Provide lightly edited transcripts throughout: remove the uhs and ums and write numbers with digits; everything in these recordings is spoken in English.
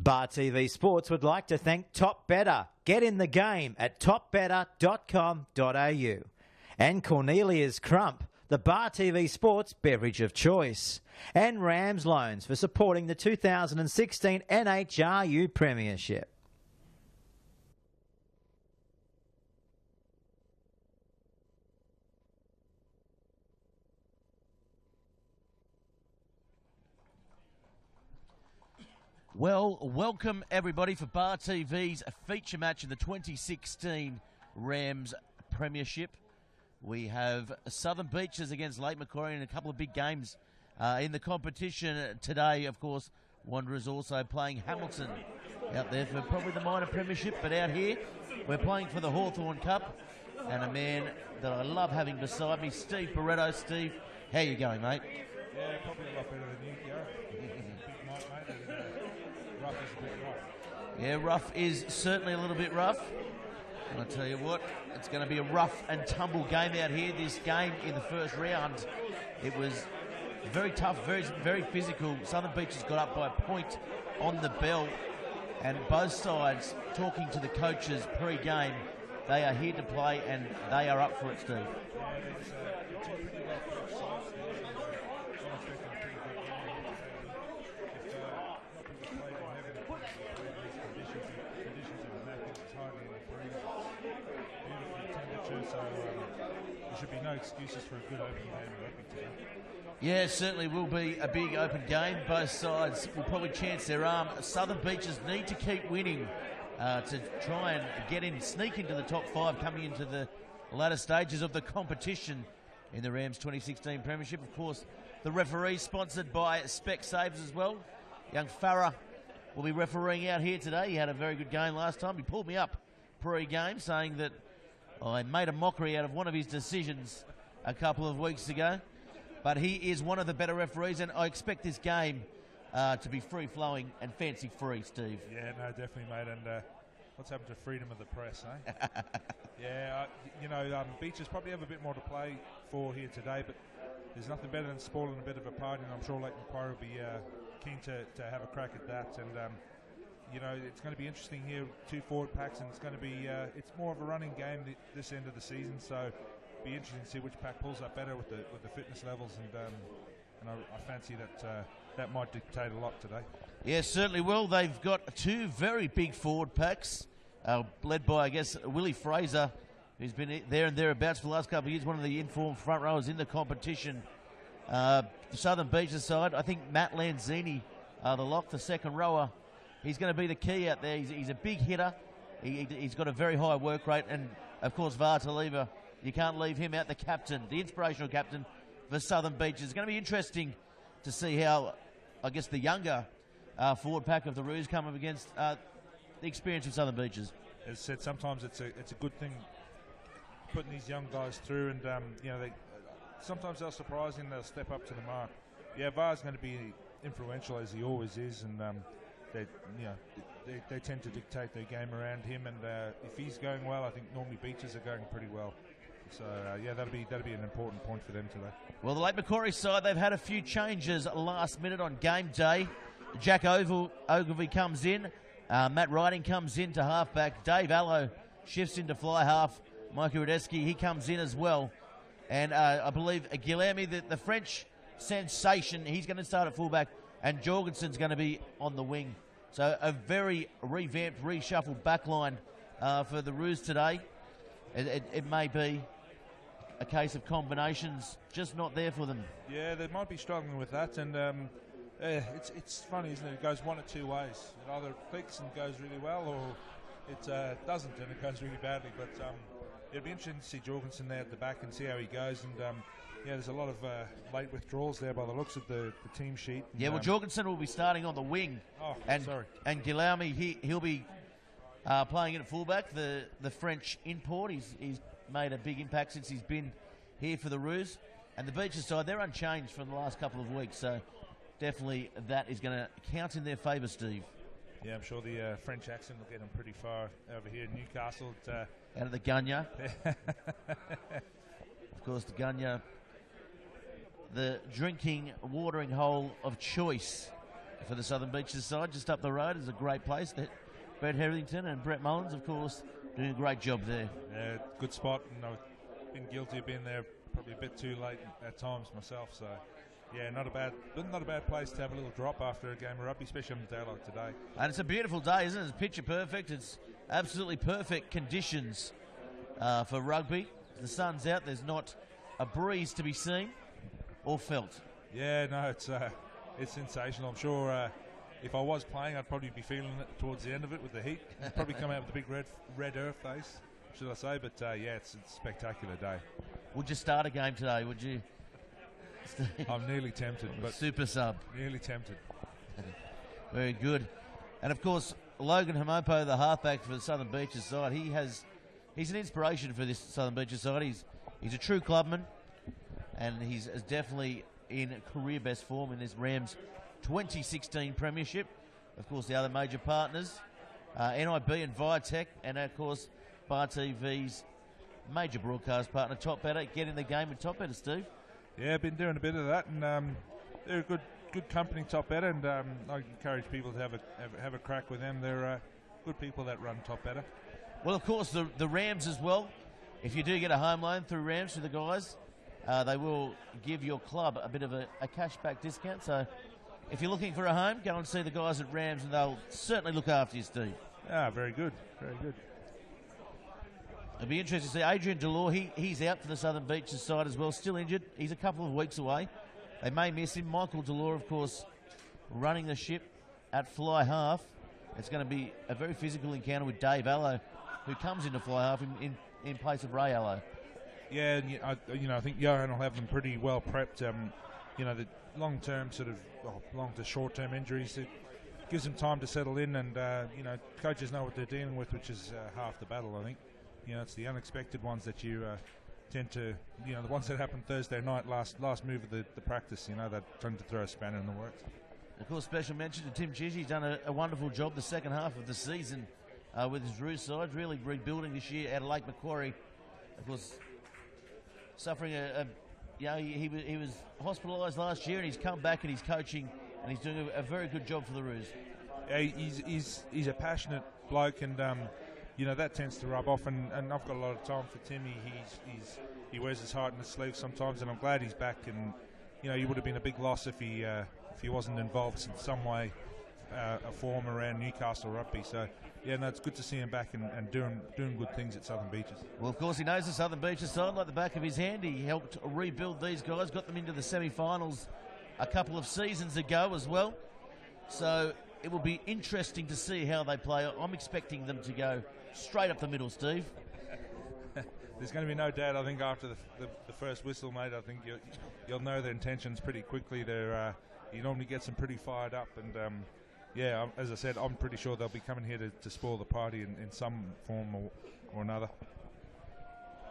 Bar TV Sports would like to thank Top Better. Get in the game at topbetter.com.au. And Cornelia's Crump, the Bar TV Sports beverage of choice. And Rams Loans for supporting the 2016 NHRU Premiership. Well, welcome everybody for Bar TV's feature match in the 2016 Rams Premiership. We have Southern Beaches against Lake Macquarie in a couple of big games in the competition today. Of course, Wanderers also playing Hamilton out there for probably the minor premiership, but out here we're playing for the Hawthorn Cup. And a man that I love having beside me, Steve Barretto. Steve, how you going, mate? Yeah, probably a lot better than you, Gary. Big night, mate. Rough is a bit rough. Yeah, rough is certainly a little bit rough. And I tell you what, it's going to be a rough and tumble game out here. This game in the first round, it was very tough, very physical. Southern Beaches got up by a point on the bell, and both sides talking to the coaches pre-game. They are here to play, and they are up for it, Steve. Yeah, it's two pretty well coached sides. I'm expecting a pretty good game. If not people play, they're never going to play these conditions. The conditions are immaculate. It's hardly any breeze. Beautiful temperature, so there should be no excuses for a good opening game of rugby today. Yeah, certainly will be a big open game. Both sides will probably chance their arm. Southern Beaches need to keep winning to try and sneak into the top five coming into the latter stages of the competition in the Rams 2016 Premiership. Of course, the referee sponsored by Specsavers as well. Young Farah will be refereeing out here today. He had a very good game last time. He pulled me up pre-game saying that I made a mockery out of one of his decisions a couple of weeks ago. But he is one of the better referees, and I expect this game to be free-flowing and fancy-free, Steve. Yeah, no, definitely, mate. And what's happened to freedom of the press, eh? Yeah, Beaches probably have a bit more to play for here today, but there's nothing better than spoiling a bit of a party, and I'm sure Lake Macquarie will be keen to have a crack at that. And it's going to be interesting here, two forward packs, and it's going to be it's more of a running game this end of the season, so be interesting to see which pack pulls up better with the fitness levels, and I fancy that might dictate a lot today. Yes, certainly will. They've got two very big forward packs, led by, I guess, Willie Fraser, who's been there and thereabouts for the last couple of years, one of the informed front rowers in the competition. The Southern Beaches side, I think Matt Lanzini, the lock, the second rower, he's going to be the key out there. He's a big hitter. He's got a very high work rate, and of course Vartaliva, you can't leave him out, the captain, the inspirational captain for Southern Beaches. It's going to be interesting to see how, I guess, the younger forward pack of the Roos come up against the experience of Southern Beaches. As I said, sometimes it's a good thing putting these young guys through, and sometimes they'll surprise and they'll step up to the mark. Yeah, Var's going to be influential as he always is, and they tend to dictate their game around him. And if he's going well, I think normally Beaches are going pretty well. So that'll be an important point for them today. Well, the Lake Macquarie side, they've had a few changes last minute on game day. Jack Ogilvie comes in, Matt Riding comes in to halfback, Dave Allo shifts into fly half, Mikey Radeski, he comes in as well, and I believe Guilherme, the French sensation, he's going to start at fullback, and Jorgensen's going to be on the wing. So a very revamped, reshuffled backline for the Roos today. It may be a case of combinations just not there for them. Yeah, they might be struggling with that, and it's funny, isn't it? It goes one of two ways. It either clicks and goes really well, or it doesn't and it goes really badly. But it'll be interesting to see Jorgensen there at the back and see how he goes. And there's a lot of late withdrawals there by the looks of the team sheet. Yeah, well, Jorgensen will be starting on the wing. Oh, and sorry. And Guilherme, he'll be playing in at fullback. The French import, he's made a big impact since he's been here for the Roos. And the Beaches side, they're unchanged from the last couple of weeks, so definitely that is going to count in their favour, Steve. Yeah, I'm sure the French accent will get them pretty far over here in Newcastle. Out of the gunya. Of course, the gunya, the drinking, watering hole of choice for the Southern Beaches side. Just up the road is a great place. Brett Hetherington and Brett Mullins, of course, doing a great job there. Yeah, good spot, and I've been guilty of being there probably a bit too late at times myself. So, yeah, not a bad place to have a little drop after a game of rugby, especially on a day like today. And it's a beautiful day, isn't it? It's picture perfect. It's absolutely perfect conditions for rugby. The sun's out. There's not a breeze to be seen or felt. Yeah, no, it's sensational. I'm sure if I was playing, I'd probably be feeling it towards the end of it with the heat. I'd probably come out with a big red earth face, should I say? But yeah, it's a spectacular day. Would you start a game today? Would you? I'm nearly tempted, but super sub. Nearly tempted. Very good. And of course, Logan Hamopo, the halfback for the Southern Beaches side, he's an inspiration for this Southern Beaches side. He's a true clubman, and he's definitely in career best form in this Rams 2016 Premiership. Of course, the other major partners, NIB and Viatech, and of course, Bar TV's major broadcast partner, Top Better. Get in the game with Top Better, Steve. Yeah, I've been doing a bit of that, and they're a good company, Top Better, and I encourage people to have a crack with them. They're good people that run Top Better. Well, of course, the Rams as well. If you do get a home loan through Rams for the guys, they will give your club a bit of a cashback discount. So if you're looking for a home, go and see the guys at Rams, and they'll certainly look after you, Steve. Ah, very good, very good. It'll be interesting to see Adrian Delore. He's out for the Southern Beaches side as well, still injured. He's a couple of weeks away. They may miss him. Michael Delore, of course, running the ship at fly half. It's going to be a very physical encounter with Dave Allo, who comes into fly half in place of Ray Allo. Yeah, and I think Johan will have them pretty well prepped. The long-term long to short-term injuries, it gives them time to settle in, and coaches know what they're dealing with, which is half the battle, I think. It's the unexpected ones that you tend to, the ones that happened Thursday night, last move of the practice, that trying to throw a spanner in the works. Of course, special mention to Tim Chish. He's done a wonderful job the second half of the season with his Roos side, really rebuilding this year out of Lake Macquarie. Of course, suffering he was hospitalised last year, and he's come back and he's coaching, and he's doing a very good job for the Roos. Yeah, he's a passionate bloke, and that tends to rub off, and I've got a lot of time for Timmy. He wears his heart in his sleeve sometimes, and I'm glad he's back. And he would have been a big loss if he wasn't involved in some way, a form around Newcastle rugby. So yeah, no, it's good to see him back and doing good things at Southern Beaches. Well, of course, he knows the Southern Beaches side like the back of his hand. He helped rebuild these guys, got them into the semi-finals a couple of seasons ago as well. So it will be interesting to see how they play. I'm expecting them to go straight up the middle, Steve. There's going to be no doubt, I think, after the first whistle, mate. I think you'll know their intentions pretty quickly. You normally get them pretty fired up, and as I said, I'm pretty sure they'll be coming here to spoil the party in some form or another.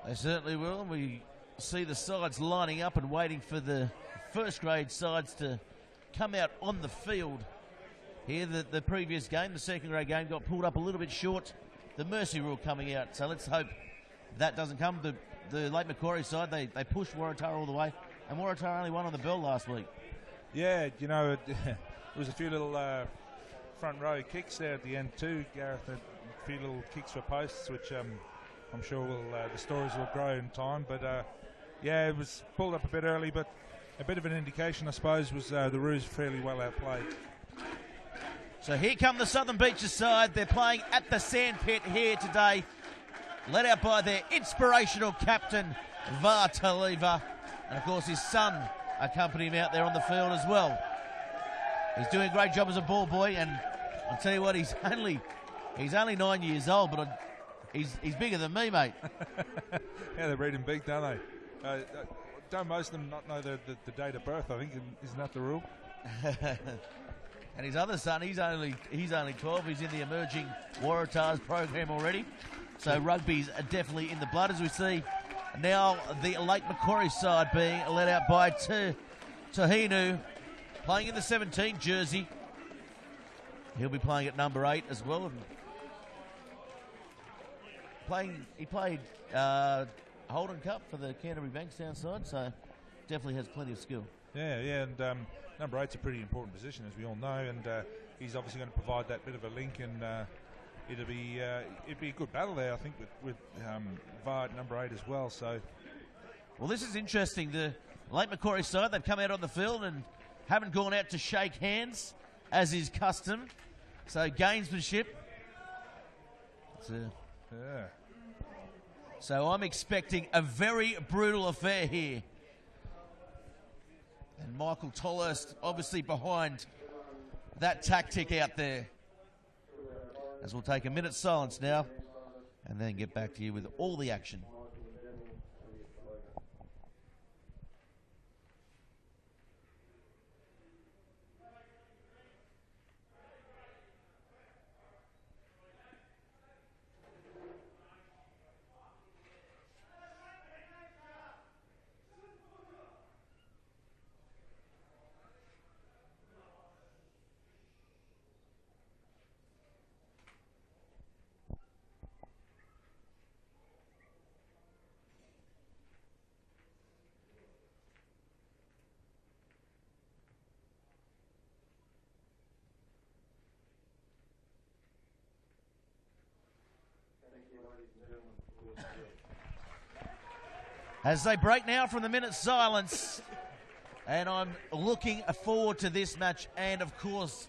They certainly will. We see the sides lining up and waiting for the first grade sides to come out on the field. Here, the previous game, the second grade game, got pulled up a little bit short. The mercy rule coming out, so let's hope that doesn't come. The Lake Macquarie side, they pushed Waratah all the way, and Waratah only won on the bell last week. Yeah, there was a few little front row kicks there at the end too, Gareth. A few little kicks for posts, which I'm sure the stories will grow in time. But it was pulled up a bit early, but a bit of an indication, I suppose, was the Roos fairly well outplayed. So here come the Southern Beaches side. They're playing at the Sandpit here today, led out by their inspirational captain, Va Taliva. And, of course, his son accompanying him out there on the field as well. He's doing a great job as a ball boy, and I'll tell you what, he's only 9 years old, but he's bigger than me, mate. Yeah, they breed him big, don't they? Don't most of them not know the date of birth, I think? Isn't that the rule? And his other son, he's only 12. He's in the emerging Waratahs program already. So rugby's definitely in the blood, as we see now the Lake Macquarie side being led out by Tahinu, playing in the 17 jersey. He'll be playing at number 8 as well. He played Holden Cup for the Canterbury Bankstown side, so definitely has plenty of skill. Yeah, and number 8's a pretty important position, as we all know, and he's obviously going to provide that bit of a link, and it'd be a good battle there, I think, with VAR at number 8 as well. So, well, this is interesting. The Lake Macquarie side, they've come out on the field and haven't gone out to shake hands, as is custom. So gamesmanship. Yeah. So I'm expecting a very brutal affair here. And Michael Tolhurst obviously behind that tactic out there. As we'll take a minute's silence now and then get back to you with all the action. As they break now from the minute's silence, and I'm looking forward to this match and, of course,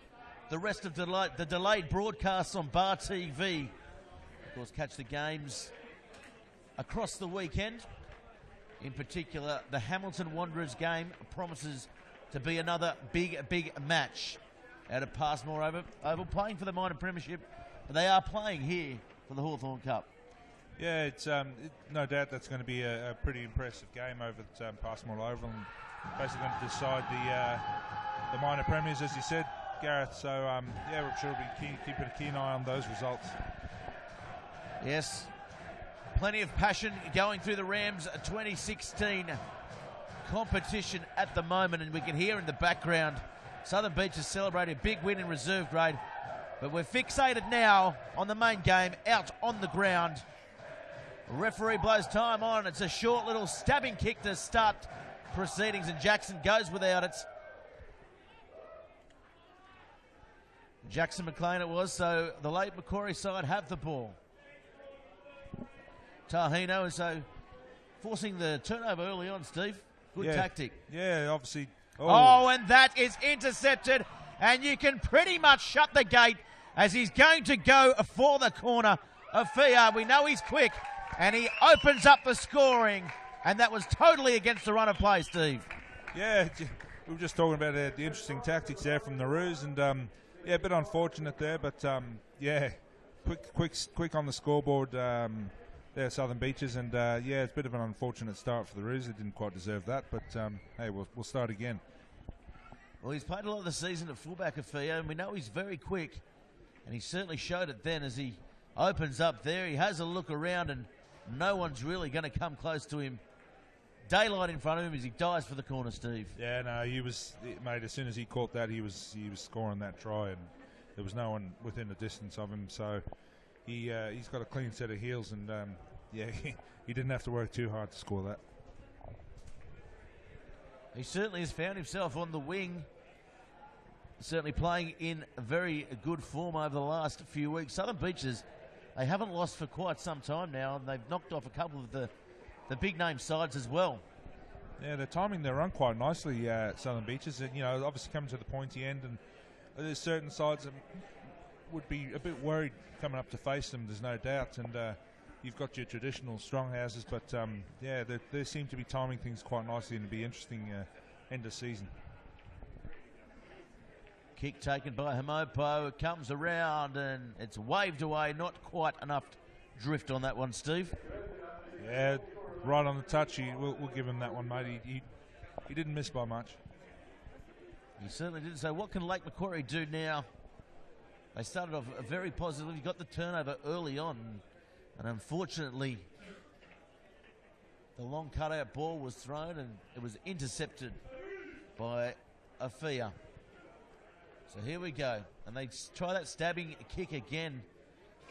the rest of the delayed broadcasts on Bar TV. Of course, catch the games across the weekend. In particular, the Hamilton Wanderers game promises to be another big match out of Passmore Oval, playing for the minor premiership, but they are playing here for the Hawthorn Cup. Yeah, it's no doubt that's going to be a pretty impressive game over at Passmore Oval, and basically going to decide the minor premiers, as you said, Gareth. So yeah, we're sure we'll be keeping a keen eye on those results. Yes, plenty of passion going through the Rams 2016 competition at the moment, and we can hear in the background Southern Beach is celebrating a big win in reserve grade, but we're fixated now on the main game out on the ground. Referee blows time on. It's a short little stabbing kick to start proceedings, and Jackson goes without it. Jackson McLean it was, so the late Macquarie side have the ball. Tahino, and so forcing the turnover early on, Steve. Good tactic. Yeah, obviously. Oh, and that is intercepted, and you can pretty much shut the gate as he's going to go for the corner of Fia. We know he's quick, and he opens up the scoring, and that was totally against the run of play, Steve. Yeah, we were just talking about the interesting tactics there from the Roos, and yeah, a bit unfortunate there, but yeah, quick on the scoreboard there, Southern Beaches, and yeah, it's a bit of an unfortunate start for the Roos. They didn't quite deserve that, but hey, we'll start again. Well, he's played a lot of the season at fullback of Fia, and we know he's very quick, and he certainly showed it then as he opens up there. He has a look around, and no one's really going to come close to him. Daylight in front of him as he dives for the corner, Steve. Yeah, no, he was, mate, as soon as he caught that, he was scoring that try, and there was no one within the distance of him, so he's got a clean set of heels, and yeah, he didn't have to work too hard to score that. He certainly has found himself on the wing, certainly playing in very good form over the last few weeks. Southern Beaches, they haven't lost for quite some time now, and they've knocked off a couple of the big-name sides as well. Yeah, they're timing their run quite nicely, Southern Beaches. And, you know, obviously coming to the pointy end, and there's certain sides that would be a bit worried coming up to face them, there's no doubt. And you've got your traditional strong houses, but, yeah, they seem to be timing things quite nicely, and it'll be interesting end of season. Kick taken by Hamopo. It comes around, and it's waved away. Not quite enough drift on that one, Steve. Yeah, right on the touch. We'll give him that one, mate. He didn't miss by much. He certainly didn't. So what can Lake Macquarie do now? They started off very positively. Got the turnover early on, and unfortunately the long cutout ball was thrown, and it was intercepted by Afia. So here we go, and they try that stabbing kick again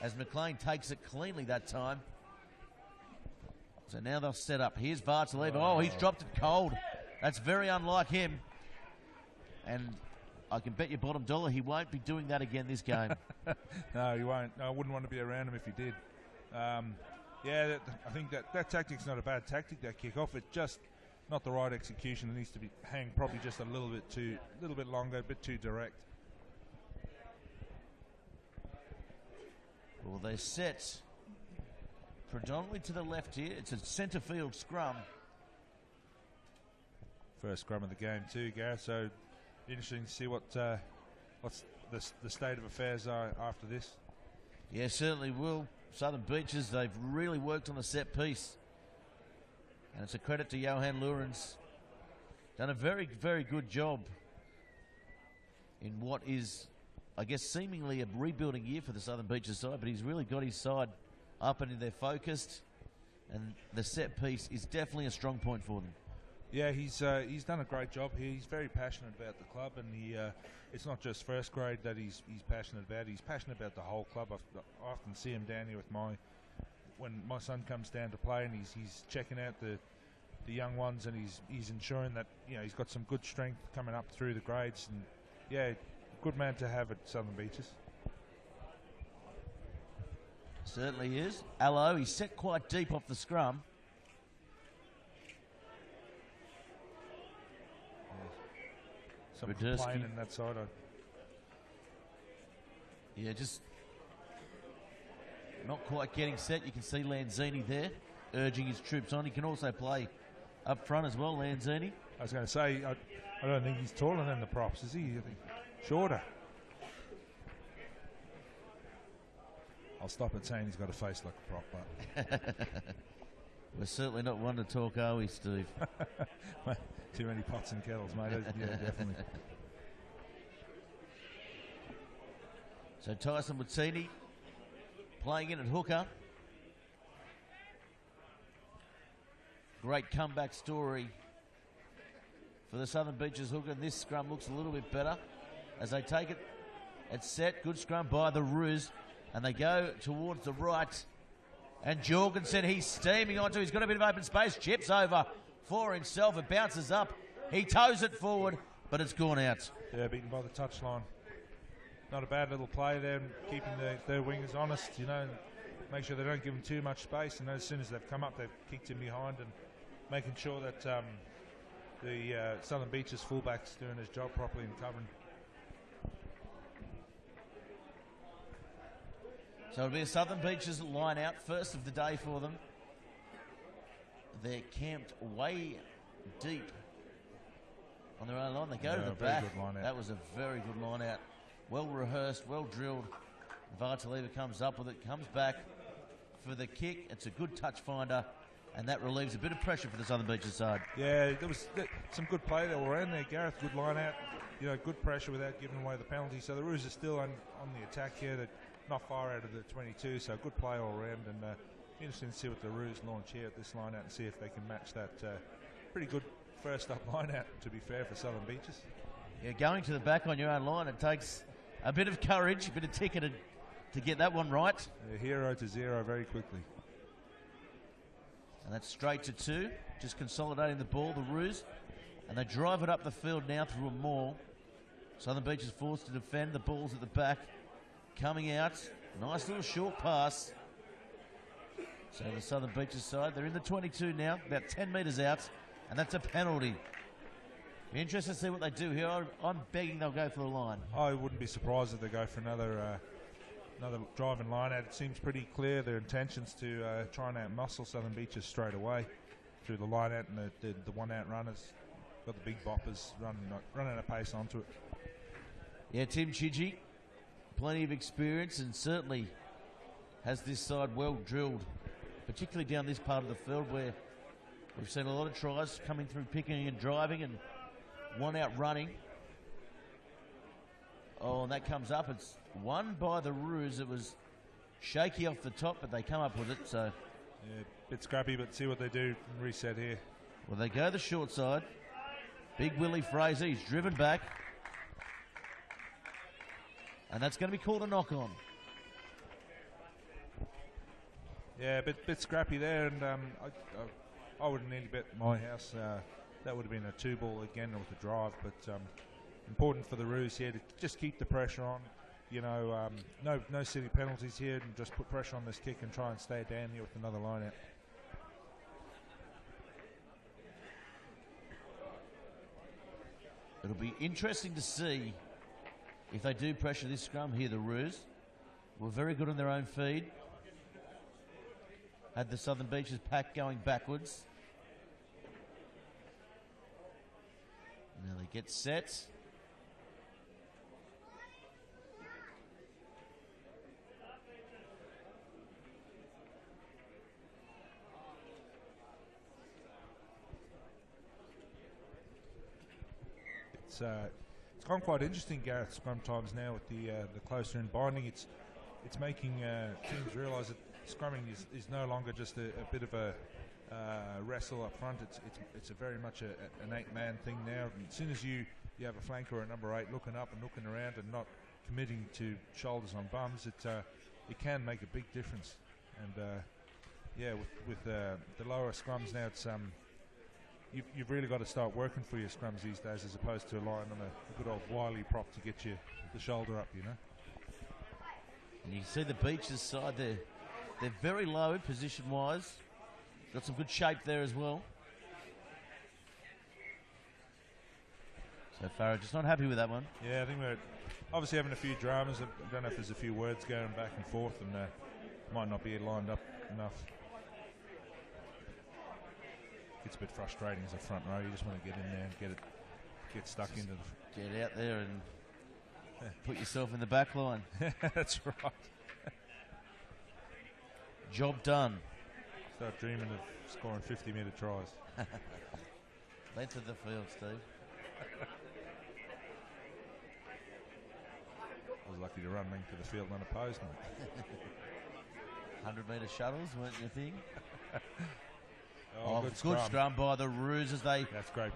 as McLean takes it cleanly that time. So now they'll set up. Here's Vartaleva. Oh, he's dropped it cold. That's very unlike him. And I can bet your bottom dollar he won't be doing that again this game. No, he won't. No, I wouldn't want to be around him if he did. I think that tactic's not a bad tactic, that kick-off. It's just not the right execution. It needs to be hang probably just a little bit longer, a bit too direct. Well, they're set predominantly to the left here. It's a centre field scrum. First scrum of the game too, Gareth. So interesting to see what's the state of affairs are after this. Yeah, certainly will. Southern Beaches, they've really worked on the set piece. And it's a credit to Johan Lurens. Done a very, very good job in what is, I guess, seemingly a rebuilding year for the Southern Beaches side, but he's really got his side up and they're focused. And the set piece is definitely a strong point for them. Yeah, he's done a great job here. He's very passionate about the club, and it's not just first grade that he's passionate about. He's passionate about the whole club. I often see him down here when my son comes down to play, and he's checking out the young ones, and he's ensuring that he's got some good strength coming up through the grades, and yeah, good man to have at Southern Beaches. Certainly is. Allo, he's set quite deep off the scrum. Some complaining that side. Yeah, just not quite getting set. You can see Lanzini there urging his troops on. He can also play up front as well, Lanzini. I was going to say, I don't think he's taller than the props, is he? I think shorter. I'll stop at saying he's got a face like a prop, but we're certainly not one to talk, are we, Steve? Too many pots and kettles, mate. Yeah, definitely. So Tyson Mutsini playing in at hooker. Great comeback story for the Southern Beaches hooker. And this scrum looks a little bit better as they take it. It's set. Good scrum by the Roos. And they go towards the right. And Jorgensen, he's steaming onto. He's got a bit of open space. Chips over for himself. It bounces up. He toes it forward, but it's gone out. Yeah, beaten by the touchline. Not a bad little play there, keeping their wingers honest, and make sure they don't give them too much space. And as soon as they've come up, they've kicked him behind and making sure that the Southern Beaches fullback's doing his job properly and covering. So it'll be a Southern Beaches line out, first of the day for them. They're camped way deep on their own line. They go to the back. That was a very good line out. Well rehearsed, well drilled. Vartalieva comes up with it, comes back for the kick. It's a good touch finder, and that relieves a bit of pressure for the Southern Beaches side. Yeah, there was some good play all around there, Gareth. Good line out. Good pressure without giving away the penalty. So the Roos are still on the attack here. They're not far out of the 22, so good play all around. And interesting to see what the Roos launch here at this line out and see if they can match that pretty good first up line out, to be fair, for Southern Beaches. Yeah, going to the back on your own line, it takes a bit of courage, a bit of ticket to get that one right. Yeah, 0 to 0 very quickly. And that's straight to 2, just consolidating the ball, the Roos. And they drive it up the field now through a maul. Southern Beaches forced to defend. The ball's at the back. Coming out. Nice little short pass. So the Southern Beaches side, they're in the 22 now, about 10 metres out. And that's a penalty. Be interested to see what they do here. I'm begging they'll go for the line. I wouldn't be surprised if they go for another driving line out. It seems pretty clear their intentions to try and out-muscle Southern Beaches straight away through the line out, and the one-out runners. Got the big boppers running at pace onto it. Yeah, Tim Chidgey, plenty of experience, and certainly has this side well drilled, particularly down this part of the field where we've seen a lot of tries coming through picking and driving and one out running. Oh, and that comes up. It's won by the Roos. It was shaky off the top, but they come up with it. So, yeah, bit scrappy, but see what they do and reset here. Well, they go the short side. Big Willie Fraser, he's driven back. And that's going to be called a knock-on. Yeah, bit scrappy there, and I would have nearly bet my house that would have been a 2-ball again with a drive, but important for the Roos here to just keep the pressure on. You know, no silly penalties here, and just put pressure on this kick and try and stay down here with another line out. It'll be interesting to see if they do pressure this scrum here. The Roos were very good on their own feed. Had the Southern Beaches pack going backwards. Now they get set. It's gone quite interesting, Gareth, scrum times now with the closer in binding. It's making teams realise that scrumming is no longer just a bit of a wrestle up front. It's a very much an 8-man thing now. And as soon as you have a flanker or a number 8 looking up and looking around and not committing to shoulders on bums, it can make a big difference. And with the lower scrums now, it's you've really got to start working for your scrums these days, as opposed to relying on a good old Wiley prop to get you the shoulder up, you know. And you can see the Beaches side there. They're very low position-wise. Got some good shape there as well. So Farah just not happy with that one. Yeah, I think we're obviously having a few dramas. I don't know if there's a few words going back and forth, and might not be lined up enough. It's a bit frustrating as a front row. You just want to get in there and get stuck into the... Get out there and put yourself in the back line. That's right. Job done. Start dreaming of scoring 50-metre tries. Length of the field, Steve. I was lucky to run length of the field unopposed, mate. 100-metre shuttles weren't your thing? Oh, good scrum by the Roos as they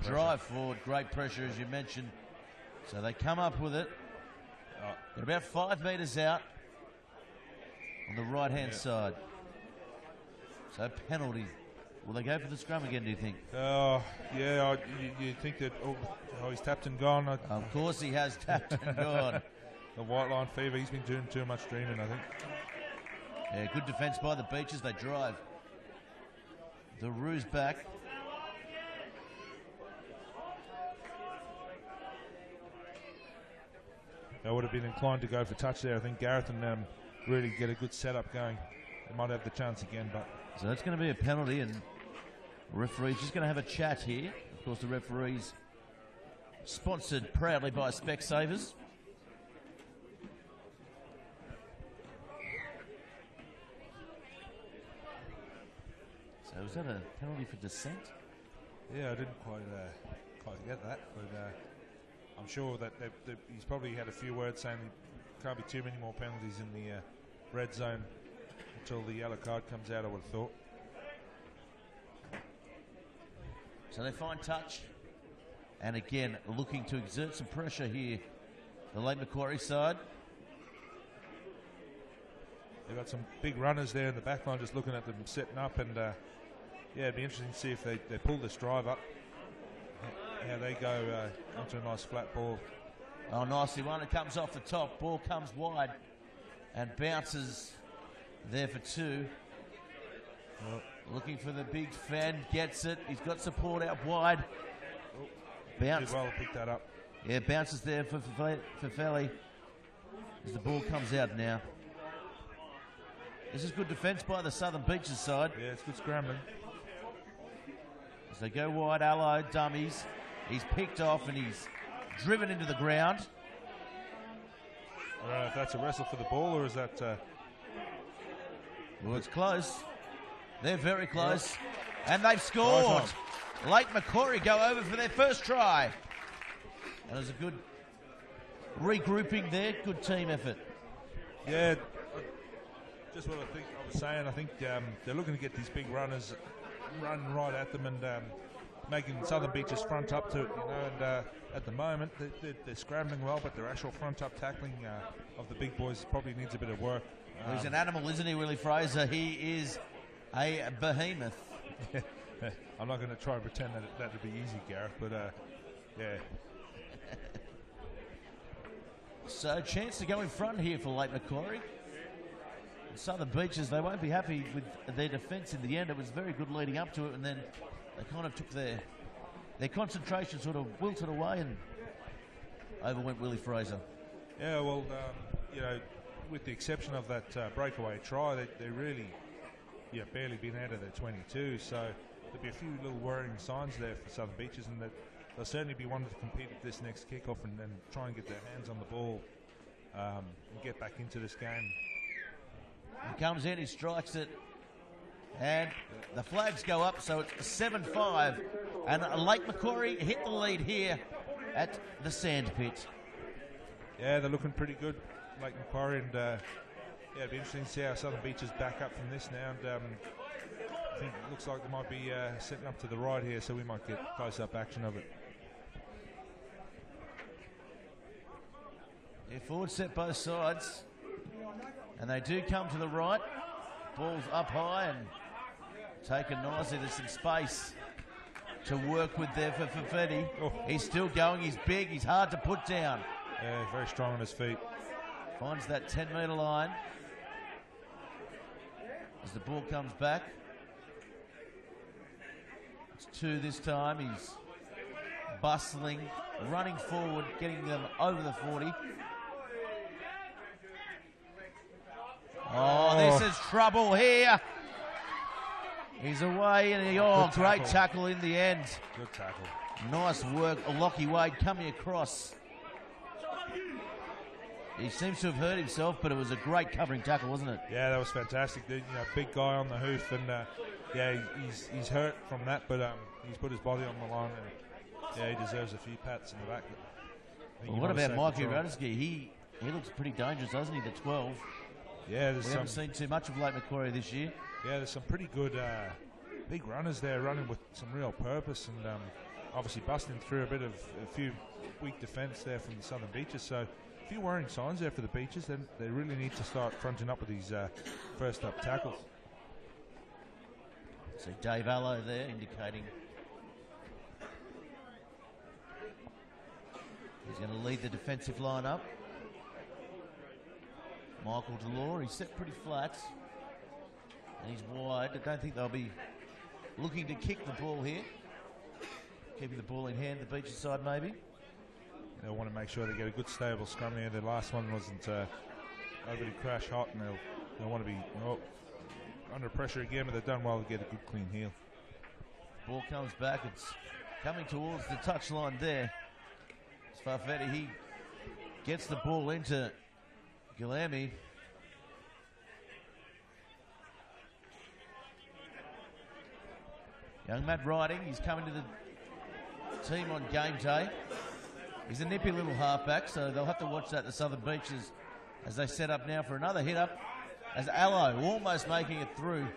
drive forward. Great pressure, as you mentioned. So they come up with it. Got about 5 metres out on the right-hand side. So penalty. Will they go for the scrum again, do you think? Oh, yeah, you think that... Oh, he's tapped and gone. Of course he has tapped and gone. The white line fever, he's been doing too much dreaming, I think. Yeah, good defence by the Beaches. They drive. The Roos back. I would have been inclined to go for touch there. I think Gareth and really get a good setup going. They might have the chance again, but... So that's going to be a penalty, and the referee's just going to have a chat here. Of course, the referee's sponsored proudly by Specsavers. So was that a penalty for dissent? Yeah, I didn't quite get that, but I'm sure that he's probably had a few words saying there can't be too many more penalties in the red zone until the yellow card comes out, I would have thought. So they find touch, and again looking to exert some pressure here, the late Macquarie side. They've got some big runners there in the back line, just looking at them setting up, and yeah, it'd be interesting to see if they pull this drive up, how they go onto a nice flat ball. Oh, nicely one. It comes off the top. Ball comes wide and bounces there for 2. Well, looking for the big fan. Gets it. He's got support out wide. Bounce. Did well to pick that up. Yeah, bounces there for Felly as the ball comes out now. This is good defence by the Southern Beaches side. Yeah, it's good scrambling. As they go wide, Allo, dummies. He's picked off and he's driven into the ground. I don't know if that's a wrestle for the ball or is that... Well, it's close. They're very close. And they've scored. Lake Macquarie go over for their first try. And there's a good regrouping there. Good team effort. Yeah, just what I was saying. I think they're looking to get these big runners run right at them and making Southern Beaches front up to it, you know, and at the moment they're scrambling well, but their actual front up tackling of the big boys probably needs a bit of work. Well, he's an animal, isn't he, Willie Fraser? He is a behemoth. I'm not going to try and pretend that would be easy, Gareth, but yeah. So chance to go in front here for Lake Macquarie. Southern Beaches, they won't be happy with their defence in the end. It was very good leading up to it, and then they kind of took their concentration sort of wilted away, and over went Willie Fraser. Yeah, well, with the exception of that breakaway try, they really barely been out of their 22, so there'll be a few little worrying signs there for Southern Beaches, and that they'll certainly be wanting to compete at this next kickoff and try and get their hands on the ball and get back into this game. He comes in, he strikes it, and the flags go up, so it's 7-5, and Lake Macquarie hit the lead here at the sand pit. Yeah, they're looking pretty good, Lake Macquarie, and it'll be interesting to see how Southern Beaches back up from this now, and I think it looks like they might be setting up to the right here, so we might get close-up action of it. Yeah, forward set both sides. And they do come to the right. Ball's up high and taken nicely. There's some space to work with there for Fafetti. Oh. He's still going. He's big. He's hard to put down. Yeah, very strong on his feet. Finds that 10-metre line. As the ball comes back. It's 2 this time. He's bustling, running forward, getting them over the 40. Oh, this is trouble here. He's away, and great tackle in the end. Good tackle. Nice work, Lockie Wade coming across. He seems to have hurt himself, but it was a great covering tackle, wasn't it? Yeah, that was fantastic. Big guy on the hoof, and he's hurt from that, but he's put his body on the line, and he deserves a few pats in the back. Well, what about Mikey Radisky? He looks pretty dangerous, doesn't he, the 12? Yeah, we haven't seen too much of Lake Macquarie this year. Yeah, there's some pretty good big runners there running with some real purpose, and obviously busting through a few weak defence there from the Southern Beaches. So a few worrying signs there for the Beaches. Then they really need to start fronting up with these first up tackles. So Dave Allo there indicating he's going to lead the defensive line up. Michael Delore, he's set pretty flat and he's wide. I don't think they'll be looking to kick the ball here. Keeping the ball in hand, the Beaches side maybe. They'll want to make sure they get a good stable scrum here. The last one wasn't overly crash hot, and they'll want to be under pressure again, but they've done well to get a good clean heel. Ball comes back, it's coming towards the touchline there. Farfetti, he gets the ball into Guilherme. Young Matt Riding, he's coming to the team on game day. He's a nippy little halfback, so they'll have to watch that, the Southern Beaches, as they set up now for another hit up. As Allo almost making it through.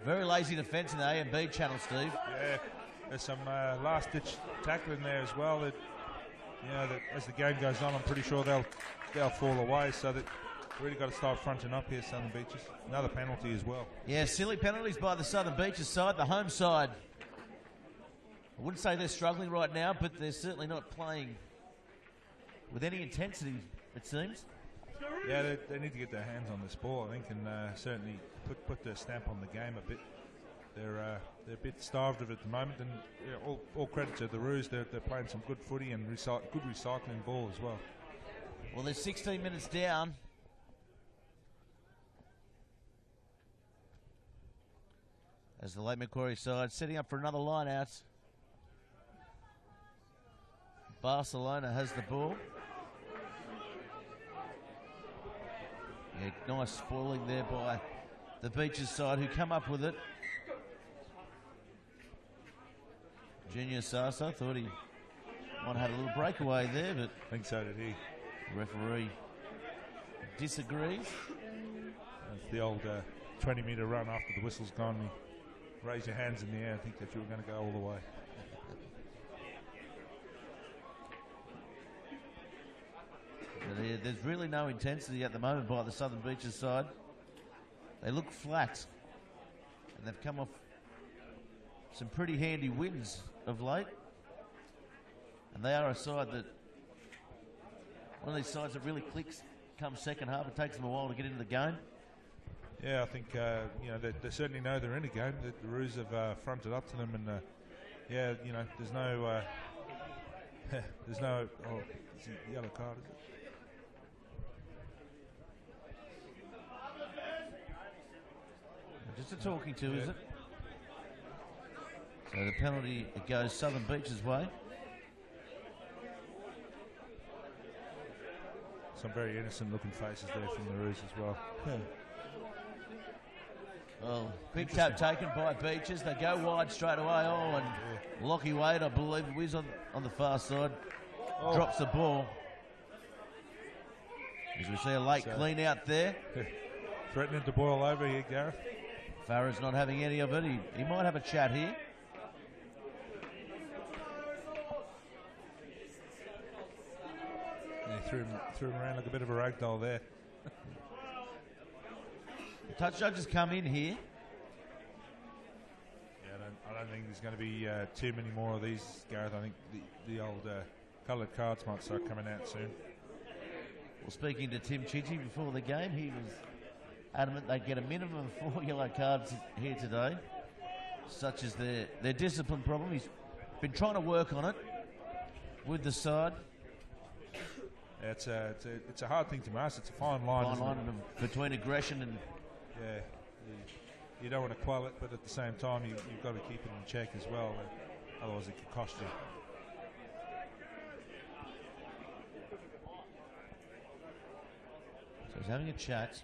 Very lazy defence in the A and B channel, Steve. Yeah, there's some last-ditch tackling there as well. That, as the game goes on, I'm pretty sure they'll fall away. So that really got to start fronting up here, Southern Beaches. Another penalty as well. Yeah, silly penalties by the Southern Beaches side, the home side. I wouldn't say they're struggling right now, but they're certainly not playing with any intensity, it seems. Yeah, they need to get their hands on this ball, I think, and certainly put their stamp on the game a bit. They're a bit starved of it at the moment, and all credit to the Roos. They're playing some good footy and good recycling ball as well. Well, they're 16 minutes down. As the Lake Macquarie side setting up for another line out. Barcelona has the ball. Yeah, nice spoiling there by the Beaches side, who come up with it. Junior Sasa thought he might have had a little breakaway there, but I think so did he. The referee disagrees. That's the old 20-metre run after the whistle's gone. You raise your hands in the air, I think that you were going to go all the way. There's really no intensity at the moment by the Southern Beaches side. They look flat, and they've come off some pretty handy wins of late. And they are a side that one of these sides that really clicks come second half. It takes them a while to get into the game. Yeah, I think they certainly know they're in a game. The Roos have fronted up to them, and there's no there's no it's a yellow card, is it? Just a talking to, is it? So the penalty, it goes Southern Beach's way. Some very innocent looking faces there from the Roos as well. Well, big tap taken by Beaches. They go wide straight away. And Lockie Wade, I believe it was on the far side, drops the ball. As we see a late clean out there. Threatening to boil over here, Gareth. Farah's not having any of it. He might have a chat here. He threw him around like a bit of a ragdoll there. The touch judges come in here. Yeah, I don't think there's going to be too many more of these, Gareth. I think the old coloured cards might start coming out soon. Well, speaking to Tim Chitty before the game, he was adamant they'd get a minimum of 4 yellow cards here today, such as their discipline problem. He's been trying to work on it with the side. Yeah, it's a hard thing to master. It's a fine line. Between aggression and you don't want to quell it, but at the same time you've got to keep it in check as well. Otherwise, it could cost you. So he's having a chat.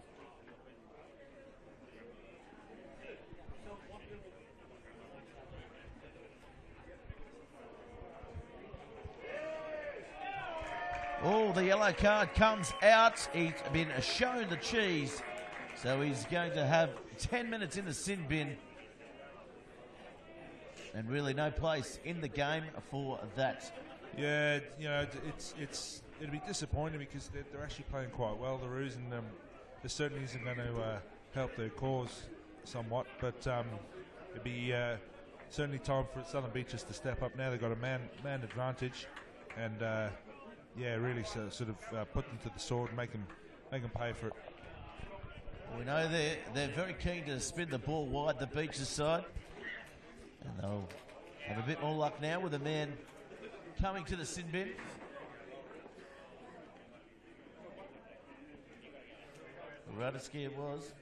Oh, the yellow card comes out. He's been shown the cheese. So he's going to have 10 minutes in the sin bin. And really no place in the game for that. Yeah, it'll be disappointing because they're actually playing quite well, the Roos, and this certainly isn't going to help their cause somewhat. But it'll be certainly time for Southern Beaches to step up now. They've got a man advantage, and really sort of put them to the sword and make them pay for it. We know they're very keen to spin the ball wide, the Beaches side. And they'll have a bit more luck now with a man coming to the sin bin. Radeski it was.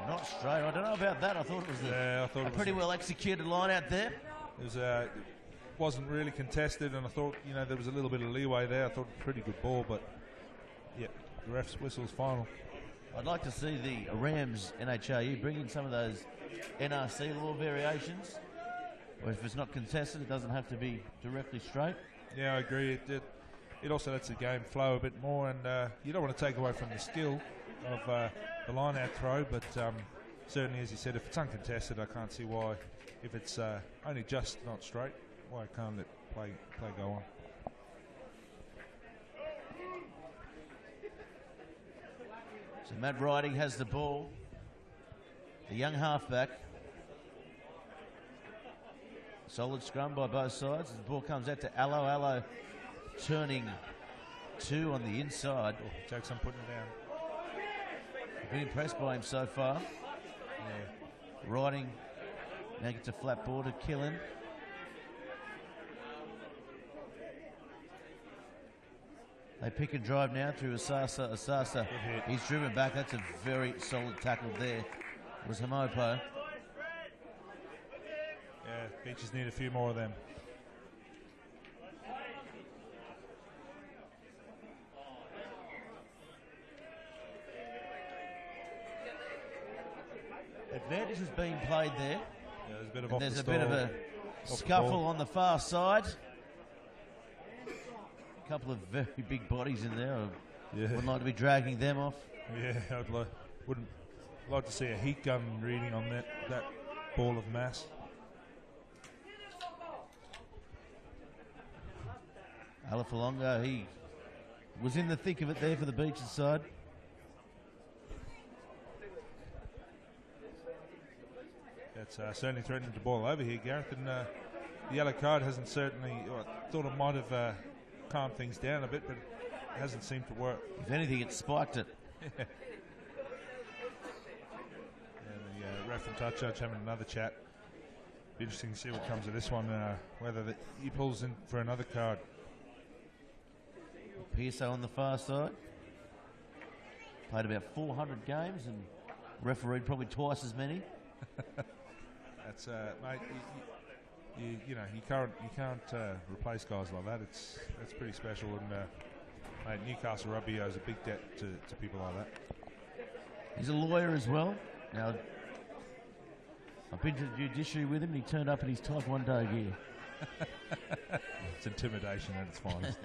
Not straight. I don't know about that. I thought it was a pretty well executed line out there. It wasn't really contested, and I thought there was a little bit of leeway there. I thought pretty good ball, but the ref's whistle's final. I'd like to see the Rams NHRU bring in some of those NRC law variations, where if it's not contested, it doesn't have to be directly straight. Yeah, I agree. It also lets the game flow a bit more, and you don't want to take away from the skill of the line-out throw, but certainly, as you said, if it's uncontested, I can't see why, if it's only just not straight, why can't it play go on. So Matt Riding has the ball, the young halfback. Solid scrum by both sides. The ball comes out to Allo. Allo turning 2 on the inside. Jackson putting it down. I've been impressed by him so far. Riding now gets a flat ball to Killen. They pick and drive now through Asasa. Asasa, he's driven back. That's a very solid tackle there. It was Hamopo. Yeah, Beaches need a few more of them. Advantage is being played there. Yeah, there's a bit of, and there's a bit of a scuffle on the far side. A couple of very big bodies in there. I wouldn't like to be dragging them off. Yeah, wouldn't like to see a heat gun reading on that ball of mass. Alafalongo, he was in the thick of it there for the Beaches side. That's certainly threatening to boil over here, Gareth. And the yellow card hasn't certainly. I thought it might have calmed things down a bit, but it hasn't seemed to work. If anything, it spiked it. And the ref and touch judge having another chat. Be interesting to see what comes of this one, whether he pulls in for another card. Pearso on the far side. Played about 400 games and refereed probably twice as many. That's mate. You can't replace guys like that. That's pretty special. And mate, Newcastle Rugby owes a big debt to people like that. He's a lawyer as well. Now, I've been to the judiciary with him and he turned up in his Type 1 day gear. It's intimidation at its finest.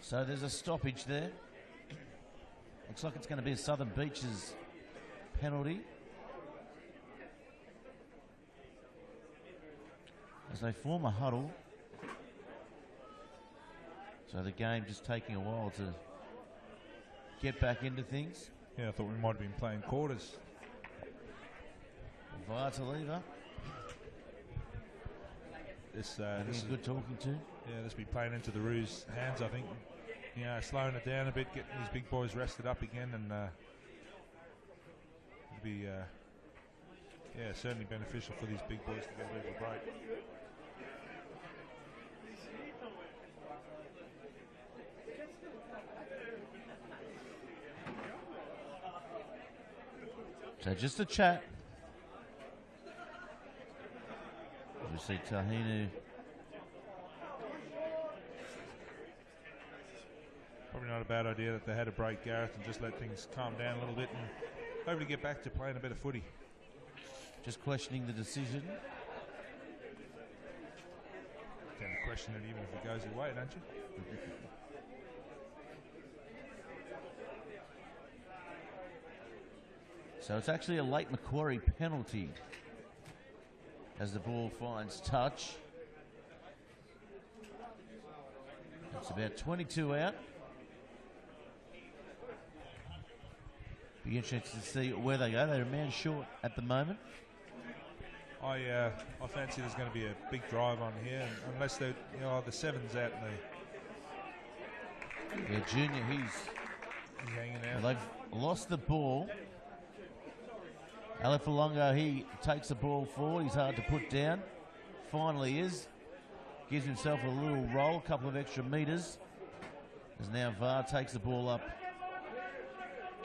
So there's a stoppage there. Looks like it's going to be a Southern Beaches penalty. As they form a huddle. So the game just taking a while to get back into things. Yeah, I thought we might have been playing quarters. VAR to lever. This is good talking to. Yeah, this will be playing into the Roos' hands, I think. You know, slowing it down a bit, getting these big boys rested up again, and it'll be certainly beneficial for these big boys to get a bit of a break. So just a chat. Obviously Tahinu. Probably not a bad idea that they had a break, Gareth, and just let things calm down a little bit and hopefully get back to playing a bit of footy. Just questioning the decision. Can question it even if it goes your way, don't you? So it's actually a late Macquarie penalty as the ball finds touch. It's about 22 out. Be interested to see where they go. They're a man short at the moment. I fancy there's going to be a big drive on here, unless the seven's out and Yeah, Junior, he's hanging out. Well, they've lost the ball. Alefalongo, he takes the ball forward. He's hard to put down. Finally is. Gives himself a little roll, a couple of extra metres. As now VAR takes the ball up.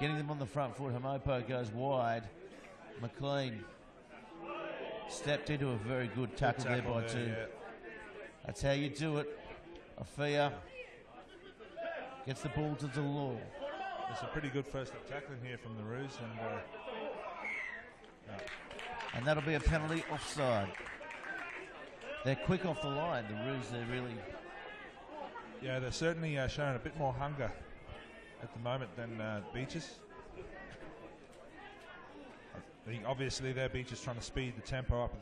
Getting them on the front foot. Hamopo goes wide. McLean stepped into a very good tackle there by two. Yeah. That's how you do it. Afia gets the ball to Delore. There's a pretty good first up tackling here from the Roos, and that'll be a penalty offside. They're quick off the line, the Roos. They're really... Yeah, they're certainly showing a bit more hunger at the moment than Beaches. I think obviously their Beaches trying to speed the tempo up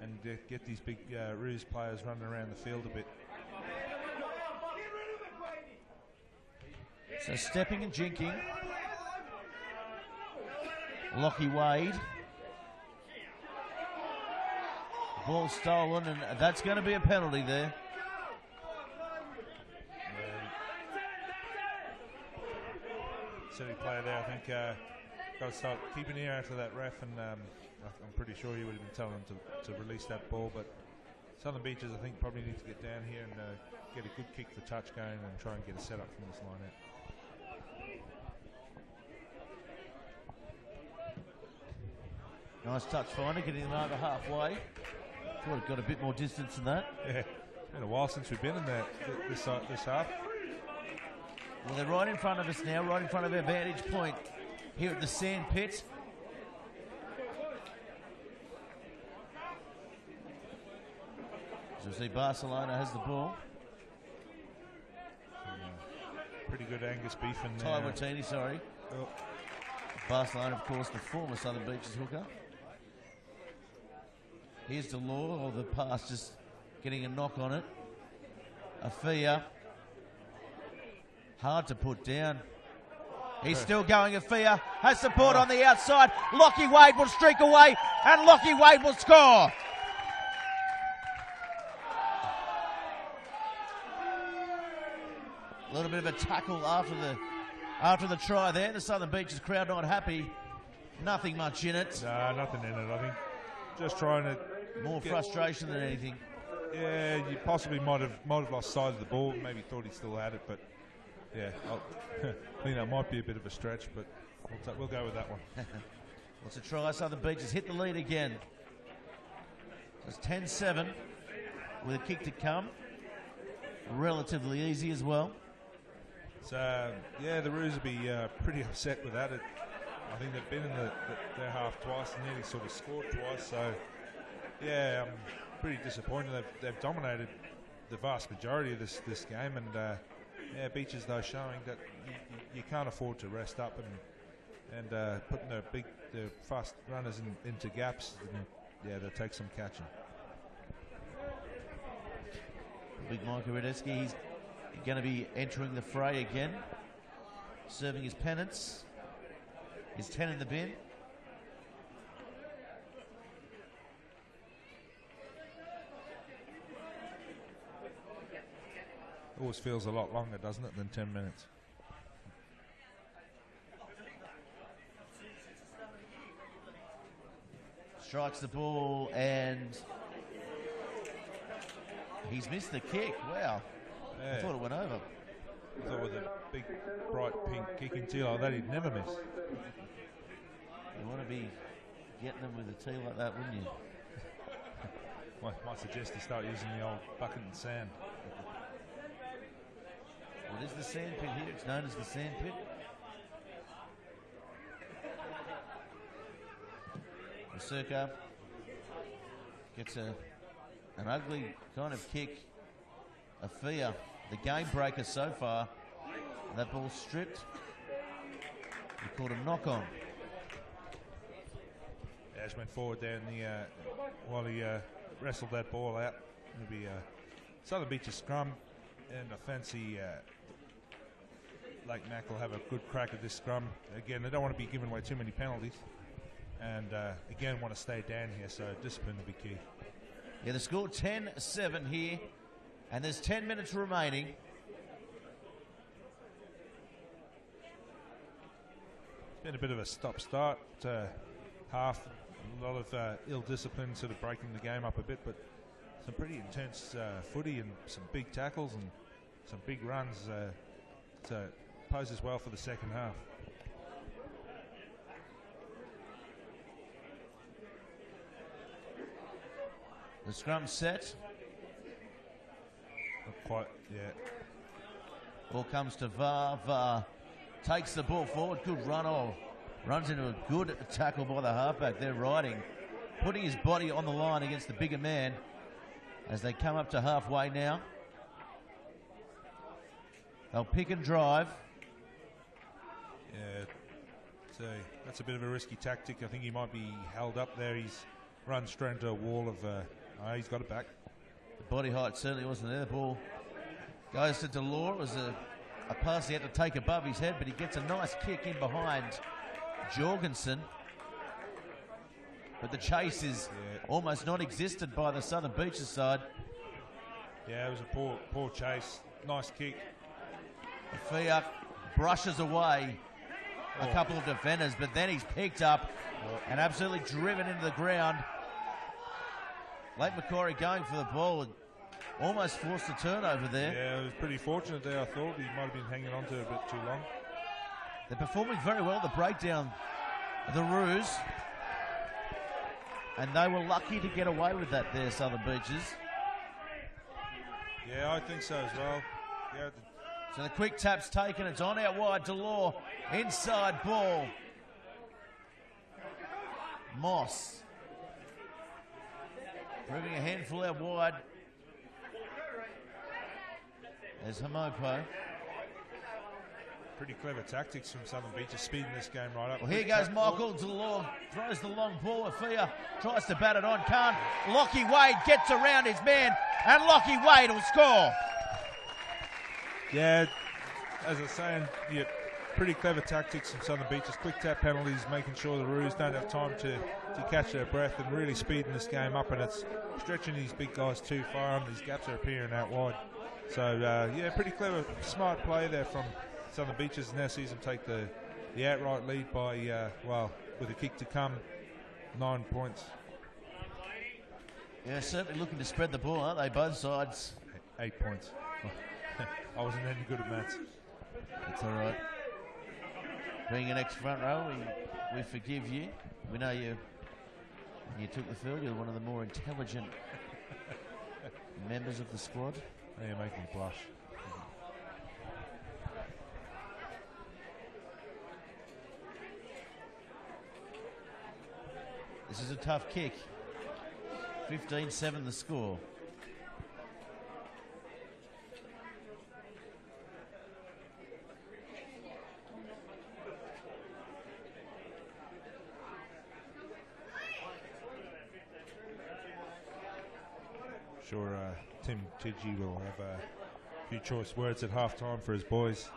and get these big Roos players running around the field a bit. So stepping and jinking. Lockie Wade. Ball stolen, and that's going to be a penalty there. Silly player there, I think. Got to start keeping an ear out for that ref, and I'm pretty sure he would have been telling him to release that ball. But Southern Beaches, I think, probably need to get down here and get a good kick for touch going and try and get a setup from this line out. Nice touch finder, getting them over halfway. Thought it got a bit more distance than that. Yeah, it's been a while since we've been in there this half. Well, they're right in front of us now, right in front of our vantage point here at the sand pit. So we see Barcelona has the ball. Pretty good Angus beef in there. Ty Watini, sorry. Oh. Barcelona, of course, the former Southern Beaches hooker. Here's Delore, or the pass just getting a knock on it. Afia. Hard to put down. He's still going. Afia has support on the outside. Lockie Wade will streak away, and Lockie Wade will score. A little bit of a tackle after the try there. The Southern Beaches crowd not happy. Nothing much in it. No, nothing in it. I think just trying to more frustration than anything. Yeah, you possibly might have lost sight of the ball. Maybe thought he still had it, but yeah, I think that might be a bit of a stretch. But we'll go with that one. What's a try? Southern Beaches hit the lead again. It's 10-7 with a kick to come. Relatively easy as well. So yeah, the Roos will be pretty upset with that. I think they've been in their half twice and nearly sort of scored twice. So yeah, I'm pretty disappointed. They've dominated the vast majority of this game, and yeah, Beaches though showing that you can't afford to rest up and putting the fast runners into gaps. And, yeah, they'll take some catching. Big Micah Radetzky, he's going to be entering the fray again, serving his penance. His 10 in the bin. Always feels a lot longer, doesn't it, than 10 minutes? Strikes the ball and he's missed the kick. Wow. Yeah. I thought it went over. I thought with a big, bright pink kick in teal like that, he'd never miss. You want to be getting them with a tee like that, wouldn't you? Might suggest you start using the old bucket and sand. What is the sand pit here? It's known as the sand pit. Circa gets an ugly kind of kick. Afia, the game breaker so far. That ball stripped. He called a knock on. Ash went forward there in the, while he wrestled that ball out. It'll be Southern Beaches scrum, and I fancy Lake Mac will have a good crack at this scrum. Again, they don't want to be giving away too many penalties, and again want to stay down here, so discipline will be key. Yeah, the score 10-7 here, and there's 10 minutes remaining. It's been a bit of a stop-start half. A lot of ill discipline sort of breaking the game up a bit, but some pretty intense footy and some big tackles and some big runs. So poses well for the second half. The scrum set. Not quite, yeah. Ball comes to VAR. VAR takes the ball forward. Good run. Runs into a good tackle by the halfback. They're riding, putting his body on the line against the bigger man as they come up to halfway now. They'll pick and drive. Yeah, so that's a bit of a risky tactic. I think he might be held up there. He's run straight into a wall of... he's got it back. The body height certainly wasn't there. The ball goes to Delore. It was a pass he had to take above his head, but he gets a nice kick in behind Jorgensen. But the chase is almost non-existent by the Southern Beaches side. Yeah, it was a poor chase. Nice kick. Afia brushes away a couple of defenders, but then he's picked up and absolutely driven into the ground. Late Macquarie going for the ball and almost forced a turnover there. Yeah, it was pretty fortunate there, I thought. He might have been hanging on to it a bit too long. They're performing very well, the breakdown, the Roos. And they were lucky to get away with that there, Southern Beaches. Yeah, I think so as well. Yeah. So the quick tap's taken. It's on out wide. Delore, inside ball. Moss. Proving a handful out wide. There's Hamopo. Pretty clever tactics from Southern Beaches, speeding this game right up. Well, here goes Michael Delore. Throws the long ball. Afia tries to bat it on. Can't. Lockie Wade gets around his man, and Lockie Wade will score. Yeah, as I was saying, pretty clever tactics from Southern Beaches. Quick tap penalties, making sure the Roos don't have time to catch their breath, and really speeding this game up, and it's stretching these big guys too far, and these gaps are appearing out wide. So, yeah, pretty clever, smart play there from Southern Beaches. Now sees them take the outright lead by, well, with a kick to come, 9 points. Yeah, certainly looking to spread the ball, aren't they, both sides? 8 points. I wasn't any good at maths. That's all right. Being an ex-front row, we forgive you. We know you. When you took the field, you're one of the more intelligent members of the squad. Now you make me blush. This is a tough kick. 15-7 the score. Sure, Tim Tidgy will have a few choice words at half-time for his boys.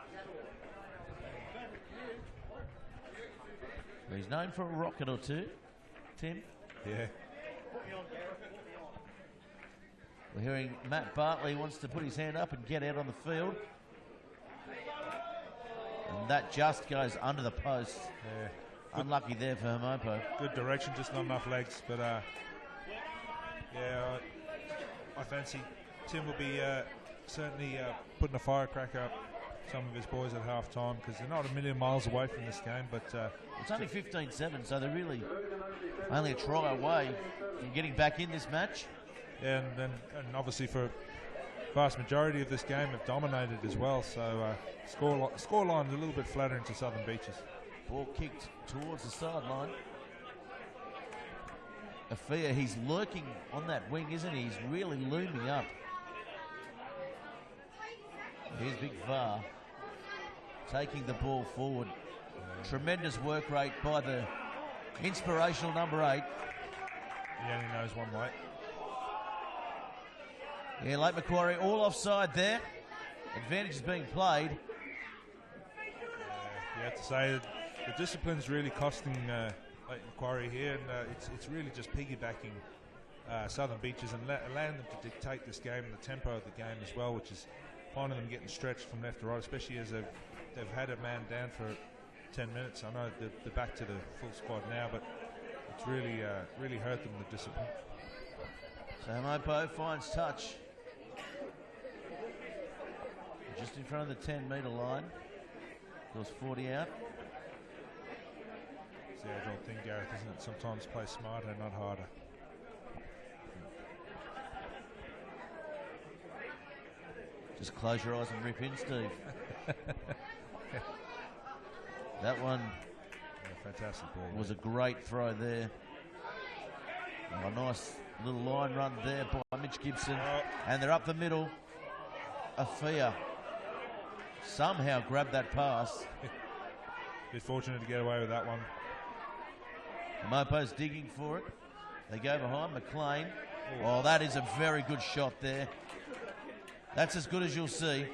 He's known for a rocket or two, Tim. Yeah. We're hearing Matt Bartley wants to put his hand up and get out on the field. And that just goes under the post. Yeah. Unlucky there for Hamopo. Good direction, just not enough legs. But, yeah, I fancy Tim will be certainly putting a firecracker up some of his boys at half-time, because they're not a million miles away from this game. But it's only 15-7, so they're really only a try away from getting back in this match. Yeah, and obviously for vast majority of this game have dominated as well. So scoreline's a little bit flattering to Southern Beaches. Ball kicked towards the sideline. Afia, he's lurking on that wing, isn't he? He's really looming up. Here's Big VAR taking the ball forward. Tremendous work rate by the inspirational number 8. He only knows one way. Yeah, Lake Macquarie all offside there. Advantage is being played. You have to say that the discipline's really costing Lake Macquarie here, and it's really just piggybacking Southern Beaches and allowing them to dictate this game and the tempo of the game as well, which is finding them getting stretched from left to right, especially as they've had a man down for 10 minutes. I know they're back to the full squad now, but it's really hurt them, the discipline. So Hamopo finds touch. Just in front of the 10-metre line. Goes 40 out. It's the age-old thing, Gareth, isn't it? Sometimes play smarter, not harder. Just close your eyes and rip in, Steve. That one fantastic ball. Was a great throw there. A nice little line run there by Mitch Gibson. And they're up the middle. Afia somehow grabbed that pass. Bit fortunate to get away with that one. Mopo's digging for it. They go behind McLean. Oh, that is a very good shot there. That's as good as you'll see.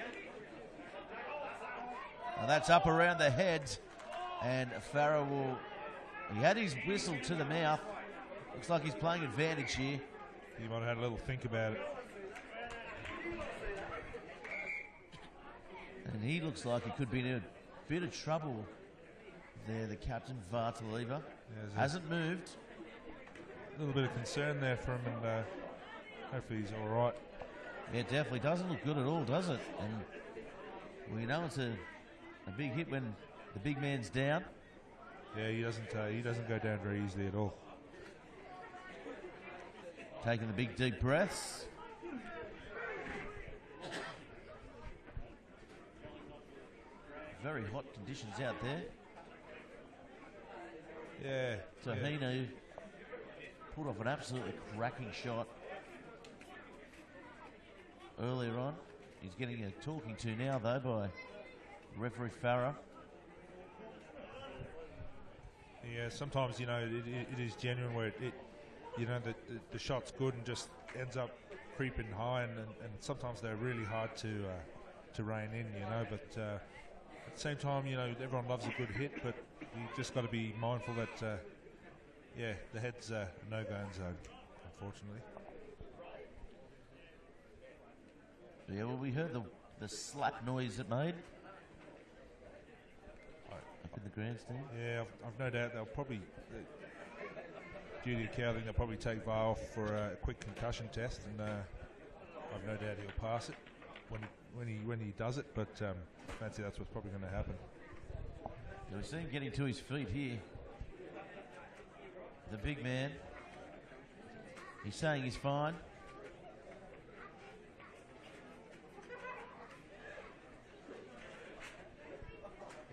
And that's up around the head. And Farah will... He had his whistle to the mouth. Looks like he's playing advantage here. He might have had a little think about it. And he looks like he could be in a bit of trouble there, the captain, Vartaliva. Hasn't moved. A little bit of concern there for him, and hopefully he's all right. Yeah, it definitely doesn't look good at all, does it? And we know it's a big hit when the big man's down. Yeah, he doesn't go down very easily at all. Taking the big deep breaths. Very hot conditions out there. Yeah. Tahino pulled off an absolutely cracking shot earlier on. He's getting a talking to now, though, by referee Farah. Yeah, sometimes, you know, it is genuine where the shot's good and just ends up creeping high, and sometimes they're really hard to rein in, you know, but at the same time, you know, everyone loves a good hit, but you just got to be mindful that, yeah, the head's a no-going zone, unfortunately. Yeah, well, we heard the slap noise it made up in the grandstand. Yeah, I've no doubt they'll probably, due to cowling, they'll probably take VAR off for a quick concussion test, and I've no doubt he'll pass it when he does it. But I fancy that's what's probably going to happen. Yeah, we see him getting to his feet here. The big man. He's saying he's fine.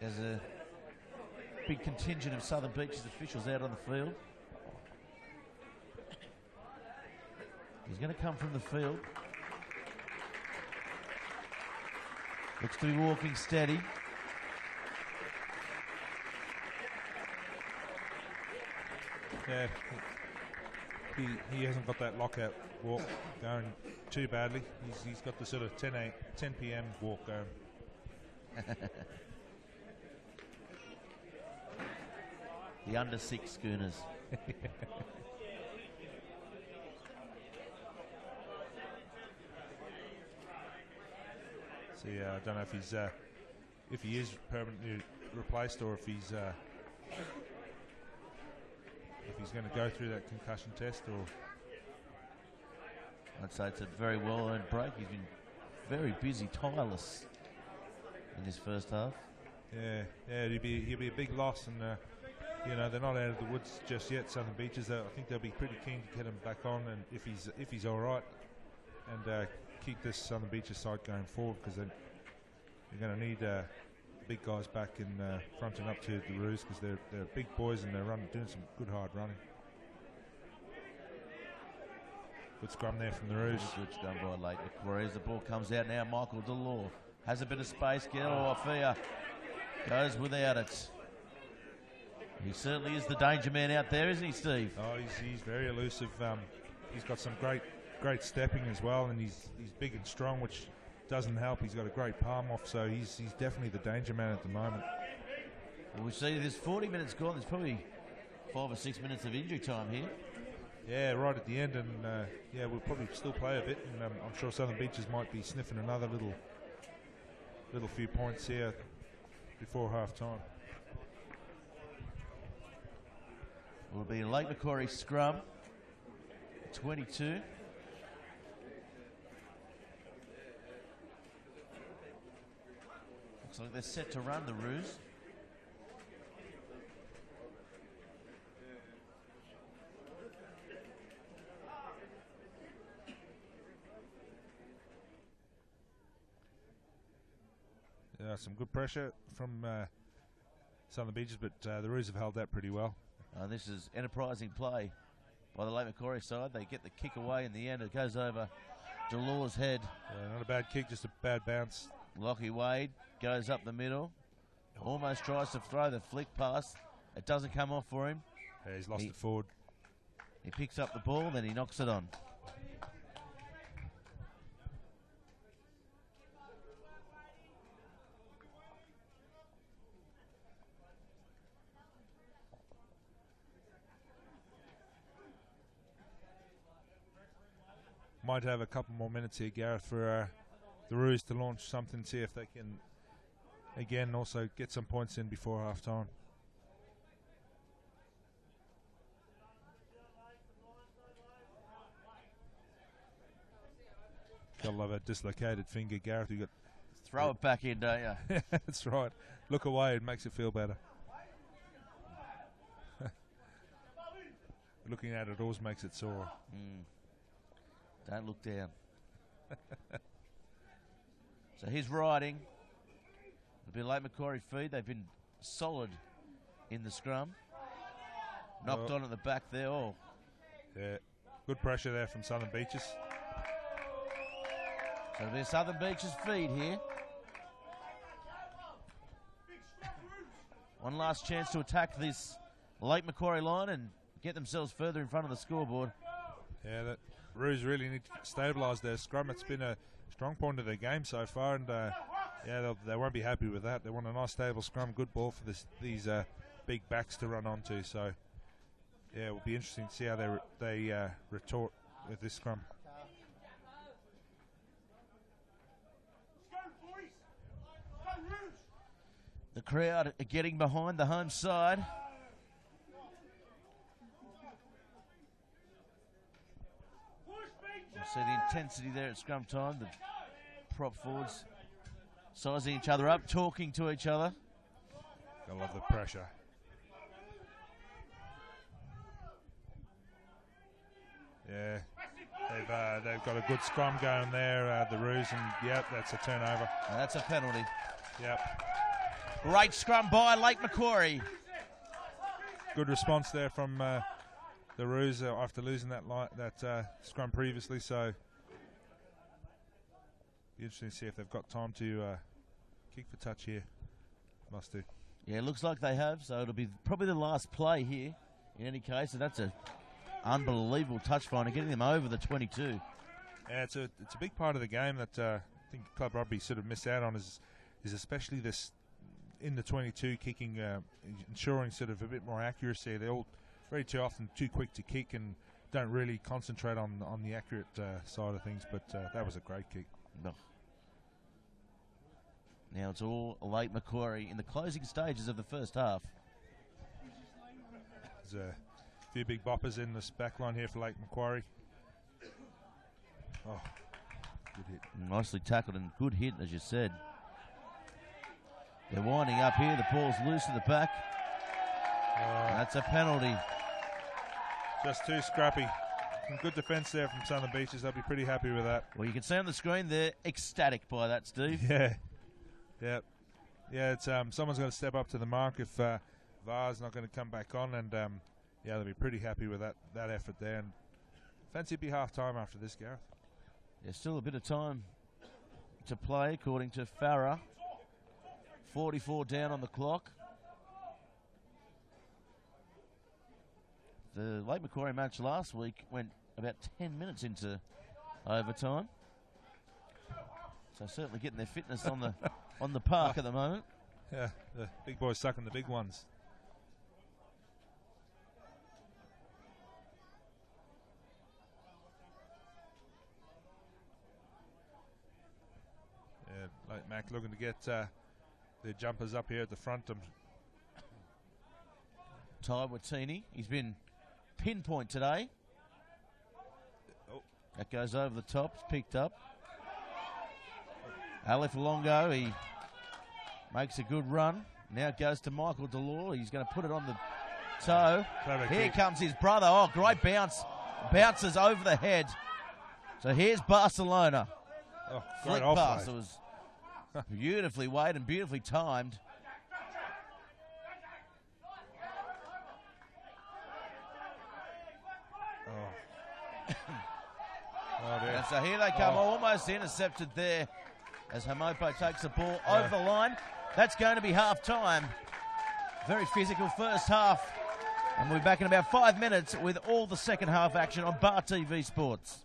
There's a big contingent of Southern Beaches officials out on the field. He's going to come from the field. Looks to be walking steady. Yeah, he hasn't got that lockout walk going too badly. He's got the sort of 10 p.m. walk going. The under 6 schooners. See, I don't know if he is permanently replaced or if he's going to go through that concussion test. Or I'd say it's a very well-earned break. He's been very busy, tireless in this first half. Yeah, he'll be a big loss, and you know, they're not out of the woods just yet, Southern Beaches. I think they'll be pretty keen to get him back on, and if he's all right, and keep this Southern Beaches side going forward, because they're going to need big guys back in fronting up to the Roos, because they're big boys and they're doing some good hard running. Good scrum there from the Roos. Good scrum by late Macquarie as the ball comes out now. Michael Delore has a bit of space. Get off here. Goes without it. He certainly is the danger man out there, isn't he, Steve? Oh, he's very elusive. He's got some great stepping as well, and he's big and strong, which doesn't help. He's got a great palm off, so he's definitely the danger man at the moment. Well, we see there's 40 minutes gone. There's probably 5 or 6 minutes of injury time here. Yeah, right at the end, and yeah, we'll probably still play a bit, and I'm sure Southern Beaches might be sniffing another little few points here before half time. Will be a Lake Macquarie scrum. 22. Looks like they're set to run the Roos. Some good pressure from Southern Beaches, but the Roos have held that pretty well. This is enterprising play by the Lake Macquarie side. They get the kick away in the end. It goes over Delore's head. Not a bad kick, just a bad bounce. Lockie Wade goes up the middle. Almost tries to throw the flick pass. It doesn't come off for him. Yeah, he's lost it forward. He picks up the ball, then he knocks it on. Might have a couple more minutes here, Gareth, for the Roos to launch something, see if they can, again, also get some points in before half time. Gotta love a dislocated finger, Gareth. You got throw it back in, don't you? That's right. Look away, it makes it feel better. Looking at it always makes it sore. Don't look down. So he's riding. It'll be a Lake Macquarie feed. They've been solid in the scrum. Knocked on at the back there. Oh. Yeah, good pressure there from Southern Beaches. So it'll be a Southern Beaches feed here. One last chance to attack this Lake Macquarie line and get themselves further in front of the scoreboard. Yeah, that Roos really need to stabilise their scrum. It's been a strong point of their game so far, and Yeah, they won't be happy with that. They want a nice stable scrum, good ball for these big backs to run onto. So, yeah, it will be interesting to see how they retort with this scrum. The crowd are getting behind the home side. You see the intensity there at scrum time. The prop forwards sizing each other up, talking to each other. I love the pressure. Yeah, they've got a good scrum going there, the Roos, and yep, that's a turnover. That's a penalty. Yep. Great scrum by Lake Macquarie. Good response there from the Roos after losing that scrum previously. So, be interesting to see if they've got time to kick for touch here. Must do. Yeah, it looks like they have. So it'll be probably the last play here. In any case, so that's a unbelievable touch finder, getting them over the 22. Yeah, it's a big part of the game that I think club rugby sort of missed out on is especially this in the 22 kicking, ensuring sort of a bit more accuracy. They're all very too often too quick to kick and don't really concentrate on the accurate side of things. But that was a great kick. No. Now it's all Lake Macquarie in the closing stages of the first half. There's a few big boppers in this back line here for Lake Macquarie. Oh, good hit. Nicely tackled and good hit, as you said. They're winding up here. The ball's loose at the back. That's a penalty. Just too scrappy. Some good defence there from Southern Beaches. They'll be pretty happy with that. Well, you can see on the screen they're ecstatic by that, Steve. Yeah. Yep. Yeah, it's someone's going to step up to the mark if VAR's not going to come back on, and yeah, they'll be pretty happy with that effort there. And fancy it'd be half time after this, Gareth. There's still a bit of time to play, according to Farah. 44 down on the clock. The Lake Macquarie match last week went about 10 minutes into overtime. So certainly getting their fitness on the park at the moment. Yeah, the big boys sucking the big ones. Yeah, like Mac looking to get their jumpers up here at the front. Ty Watini, he's been pinpoint today. Oh. That goes over the top, it's picked up. Aleph Longo, he makes a good run. Now it goes to Michael Delore. He's going to put it on the toe. Here comes his brother. Oh, great bounce. Bounces over the head. So here's Barcelona. Oh, Flick great pass. offload. It was beautifully weighed and beautifully timed. And so here they come, almost intercepted there as Hamopo takes the ball over the line. That's going to be half time. Very physical first half. And we'll be back in about 5 minutes with all the second half action on Bar TV Sports.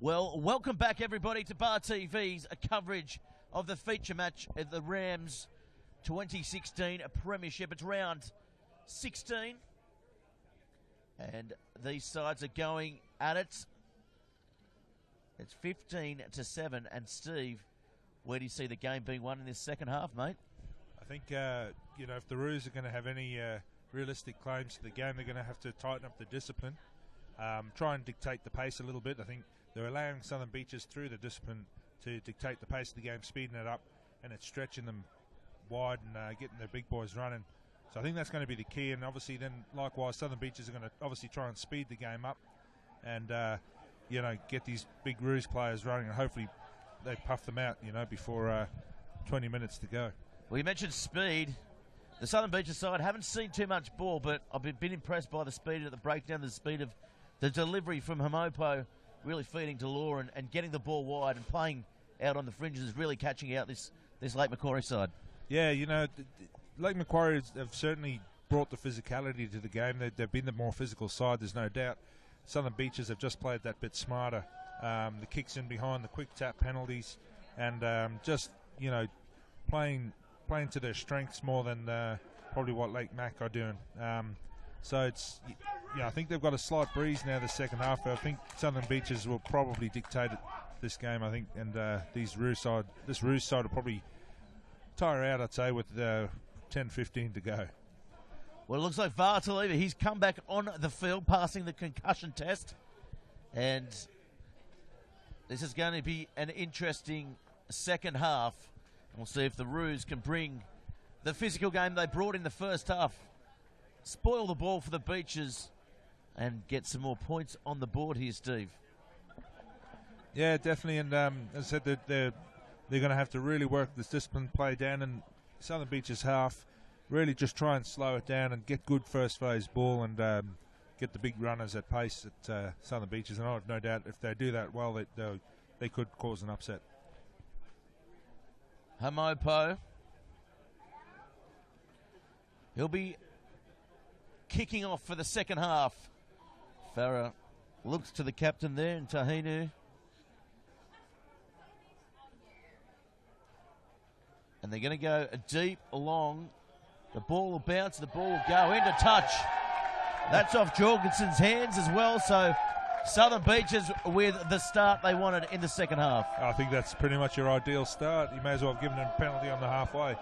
Well, welcome back, everybody, to Bar TV's coverage of the feature match at the Rams 2016 Premiership. It's round 16, and these sides are going at it. It's 15-7, and Steve, where do you see the game being won in this second half, mate? I think, if the Roos are going to have any realistic claims to the game, they're going to have to tighten up the discipline, try and dictate the pace a little bit. I think they're allowing Southern Beaches through the discipline to dictate the pace of the game, speeding it up, and it's stretching them wide and getting their big boys running. So I think that's going to be the key, and obviously then likewise Southern Beaches are going to obviously try and speed the game up and get these big Roos players running, and hopefully they puff them out before 20 minutes to go. Well, you mentioned speed. The Southern Beaches side haven't seen too much ball, but I've been impressed by the speed at the breakdown, the speed of the delivery from Hamopo, really feeding to Law and getting the ball wide and playing out on the fringes is really catching out this Lake Macquarie side. Yeah, Lake Macquarie have certainly brought the physicality to the game. They've been the more physical side, there's no doubt. Southern Beaches have just played that bit smarter. The kicks in behind, the quick tap penalties, and playing to their strengths more than probably what Lake Mac are doing. So it's, I think they've got a slight breeze now the second half. I think Southern Beaches will probably dictate this game, I think, and this Roos side will probably tire out, I'd say, with 10-15 to go. Well, it looks like Vartaleva, he's come back on the field, passing the concussion test, and this is going to be an interesting second half. We'll see if the Roos can bring the physical game they brought in the first half, spoil the ball for the Beaches, and get some more points on the board here, Steve. Yeah, definitely, and as I said, they're going to have to really work this discipline play down, and Southern Beaches half really just try and slow it down and get good first phase ball and get the big runners at pace at Southern Beaches, and I have no doubt if they do that well, they could cause an upset. Hamopo, he'll be kicking off for the second half. Farah looks to the captain there in Tahinu. And they're going to go deep along. The ball will bounce, the ball will go into touch. That's off Jorgensen's hands as well, so Southern Beaches with the start they wanted in the second half. I think that's pretty much your ideal start. You may as well have given them a penalty on the halfway.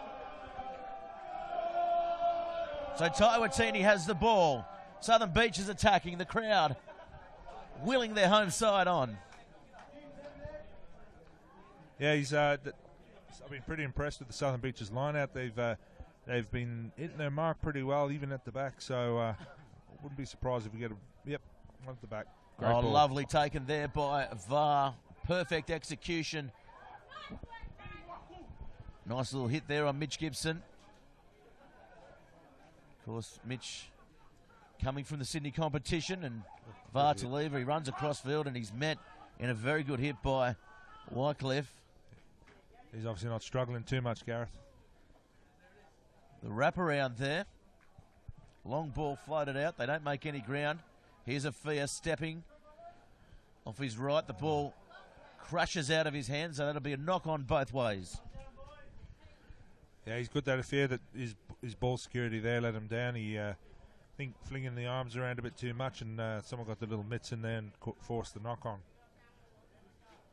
So Taiwatini has the ball. Southern Beaches attacking, the crowd willing their home side on. Yeah, I've been pretty impressed with the Southern Beaches line-out. They've been hitting their mark pretty well, even at the back, so I wouldn't be surprised if we get one at the back. Great ball. Lovely taken there by VAR. Perfect execution. Nice little hit there on Mitch Gibson. Of course, Mitch coming from the Sydney competition, and VAR to leave. He runs across field and he's met in a very good hit by Wycliffe. He's obviously not struggling too much, Gareth. The wraparound there. Long ball floated out. They don't make any ground. Here's Afia stepping off his right. The ball crashes out of his hands, so that'll be a knock on both ways. Yeah, he's got that Afia that his ball security there let him down. He, I think, flinging the arms around a bit too much, and someone got the little mitts in there and forced the knock on.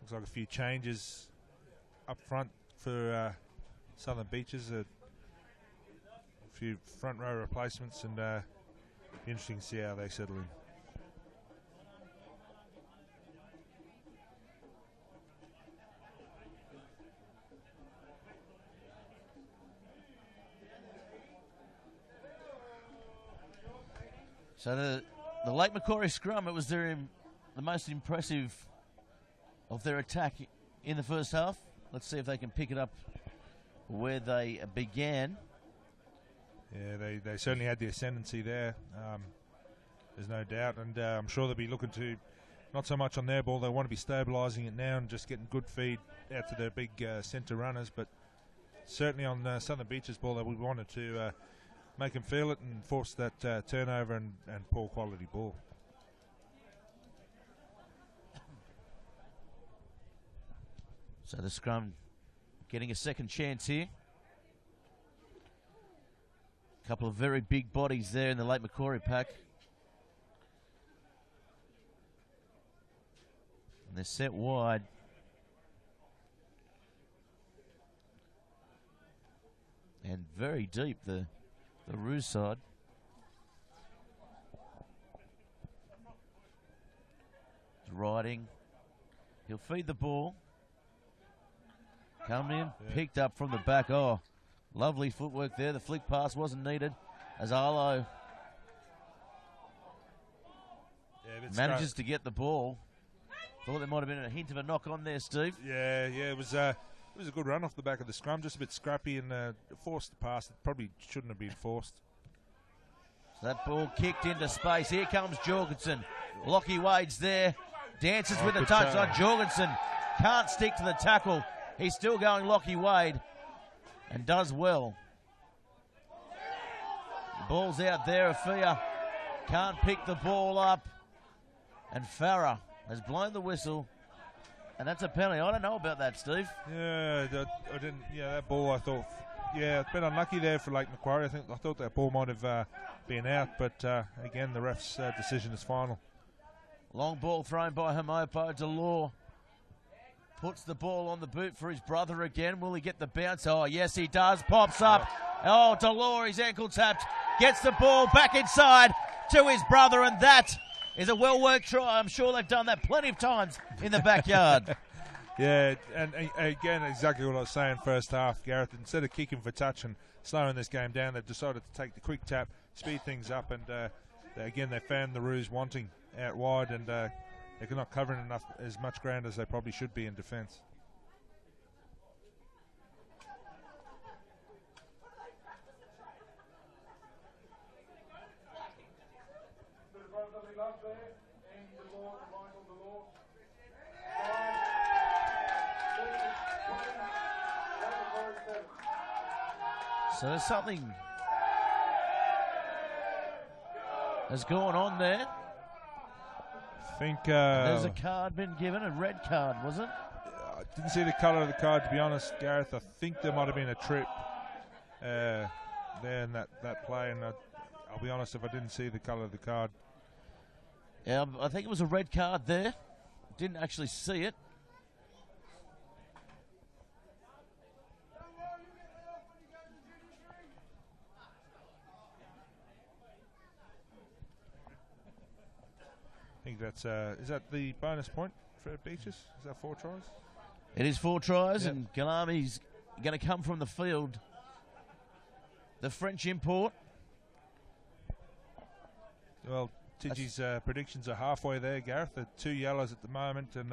Looks like a few changes up front for Southern Beaches. A few front row replacements, and be interesting to see how they settle in. So the Lake Macquarie scrum, it was the most impressive of their attack in the first half. Let's see if they can pick it up where they began. Yeah, they certainly had the ascendancy there. There's no doubt, and I'm sure they'll be looking to, not so much on their ball, they want to be stabilising it now and just getting good feed out to their big centre runners, but certainly on Southern Beaches ball, we wanted to make them feel it and force that turnover and poor quality ball. So the scrum getting a second chance here. A couple of very big bodies there in the late Macquarie pack. And they're set wide. And very deep, the Roos side. Riding. He'll feed the ball. Coming in, picked up from the back. Oh, lovely footwork there. The flick pass wasn't needed as Arlo manages to get the ball. Thought there might have been a hint of a knock on there, Steve. Yeah, it was a good run off the back of the scrum, just a bit scrappy and forced the pass. It probably shouldn't have been forced. So that ball kicked into space. Here comes Jorgensen. Lockie Wade's there. Dances with the touch. Jorgensen can't stick to the tackle. He's still going Lockie Wade and does well. The ball's out there. Afia can't pick the ball up. And Farah has blown the whistle. And that's a penalty. I don't know about that, Steve. Yeah, I didn't. Yeah, that ball, I thought. Yeah, it's been unlucky there for Lake Macquarie. I thought that ball might have been out, but again, the ref's decision is final. Long ball thrown by Hamopo. Delore puts the ball on the boot for his brother again. Will he get the bounce? Oh, yes, he does. Pops up. Oh, Delore, he's ankle tapped. Gets the ball back inside to his brother, and that is a well-worked try. I'm sure they've done that plenty of times in the backyard. Yeah, and again, exactly what I was saying first half, Gareth. Instead of kicking for touch and slowing this game down, they've decided to take the quick tap, speed things up, and again, they found the Roos wanting out wide, and they're not covering as much ground as they probably should be in defence. So there's something has gone on there. I think there's a card been given, a red card, was it? I didn't see the colour of the card, to be honest, Gareth. I think there might have been a trip there in that play, and I'll be honest, if I didn't see the colour of the card. Yeah, I think it was a red card there. Didn't actually see it. I think that's is that the bonus point for Beaches? Is that 4 tries? It is 4 tries, and Galami's going to come from the field. The French import. Well, Tidgy's predictions are halfway there, Gareth. They're 2 yellows at the moment, and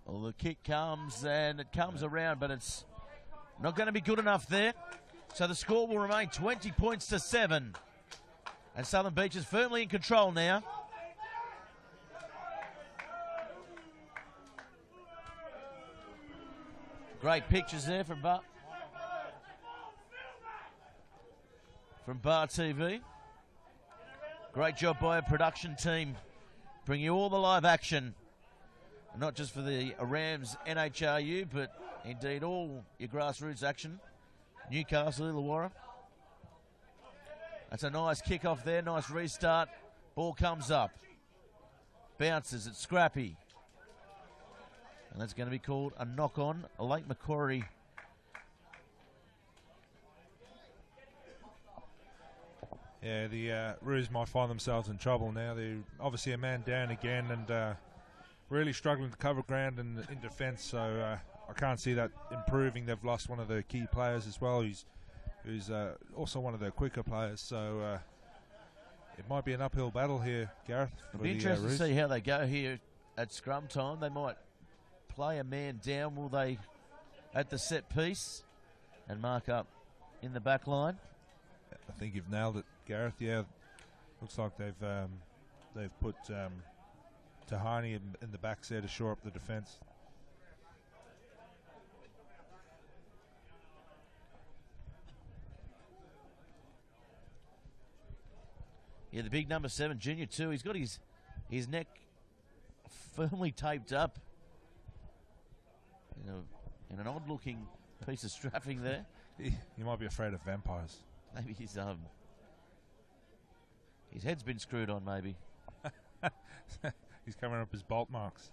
well, the kick comes and it comes around, but it's not going to be good enough there. So the score will remain 20 points to 7. And Southern Beach is firmly in control now. Great pictures there from Bar TV. Great job by a production team. Bring you all the live action. Not just for the Rams NHRU, but indeed all your grassroots action. Newcastle, Illawarra. That's a nice kick-off there, nice restart. Ball comes up. Bounces, it's scrappy. And that's going to be called a knock-on. A Lake Macquarie. Yeah, the Roos might find themselves in trouble now. They're obviously a man down again and really struggling to cover ground in defence, so I can't see that improving. They've lost one of the key players as well, who's also one of their quicker players, so it might be an uphill battle here, Gareth. It'll be interesting to see how they go here at scrum time. They might play a man down, will they, at the set piece and mark up in the back line? I think you've nailed it, Gareth. Yeah, looks like they've put Tahani in the back there to shore up the defence. Yeah, the big number 7 junior too. He's got his neck firmly taped up in an odd-looking piece of strapping there. You might be afraid of vampires. Maybe his head's been screwed on, maybe. He's covering up his bolt marks.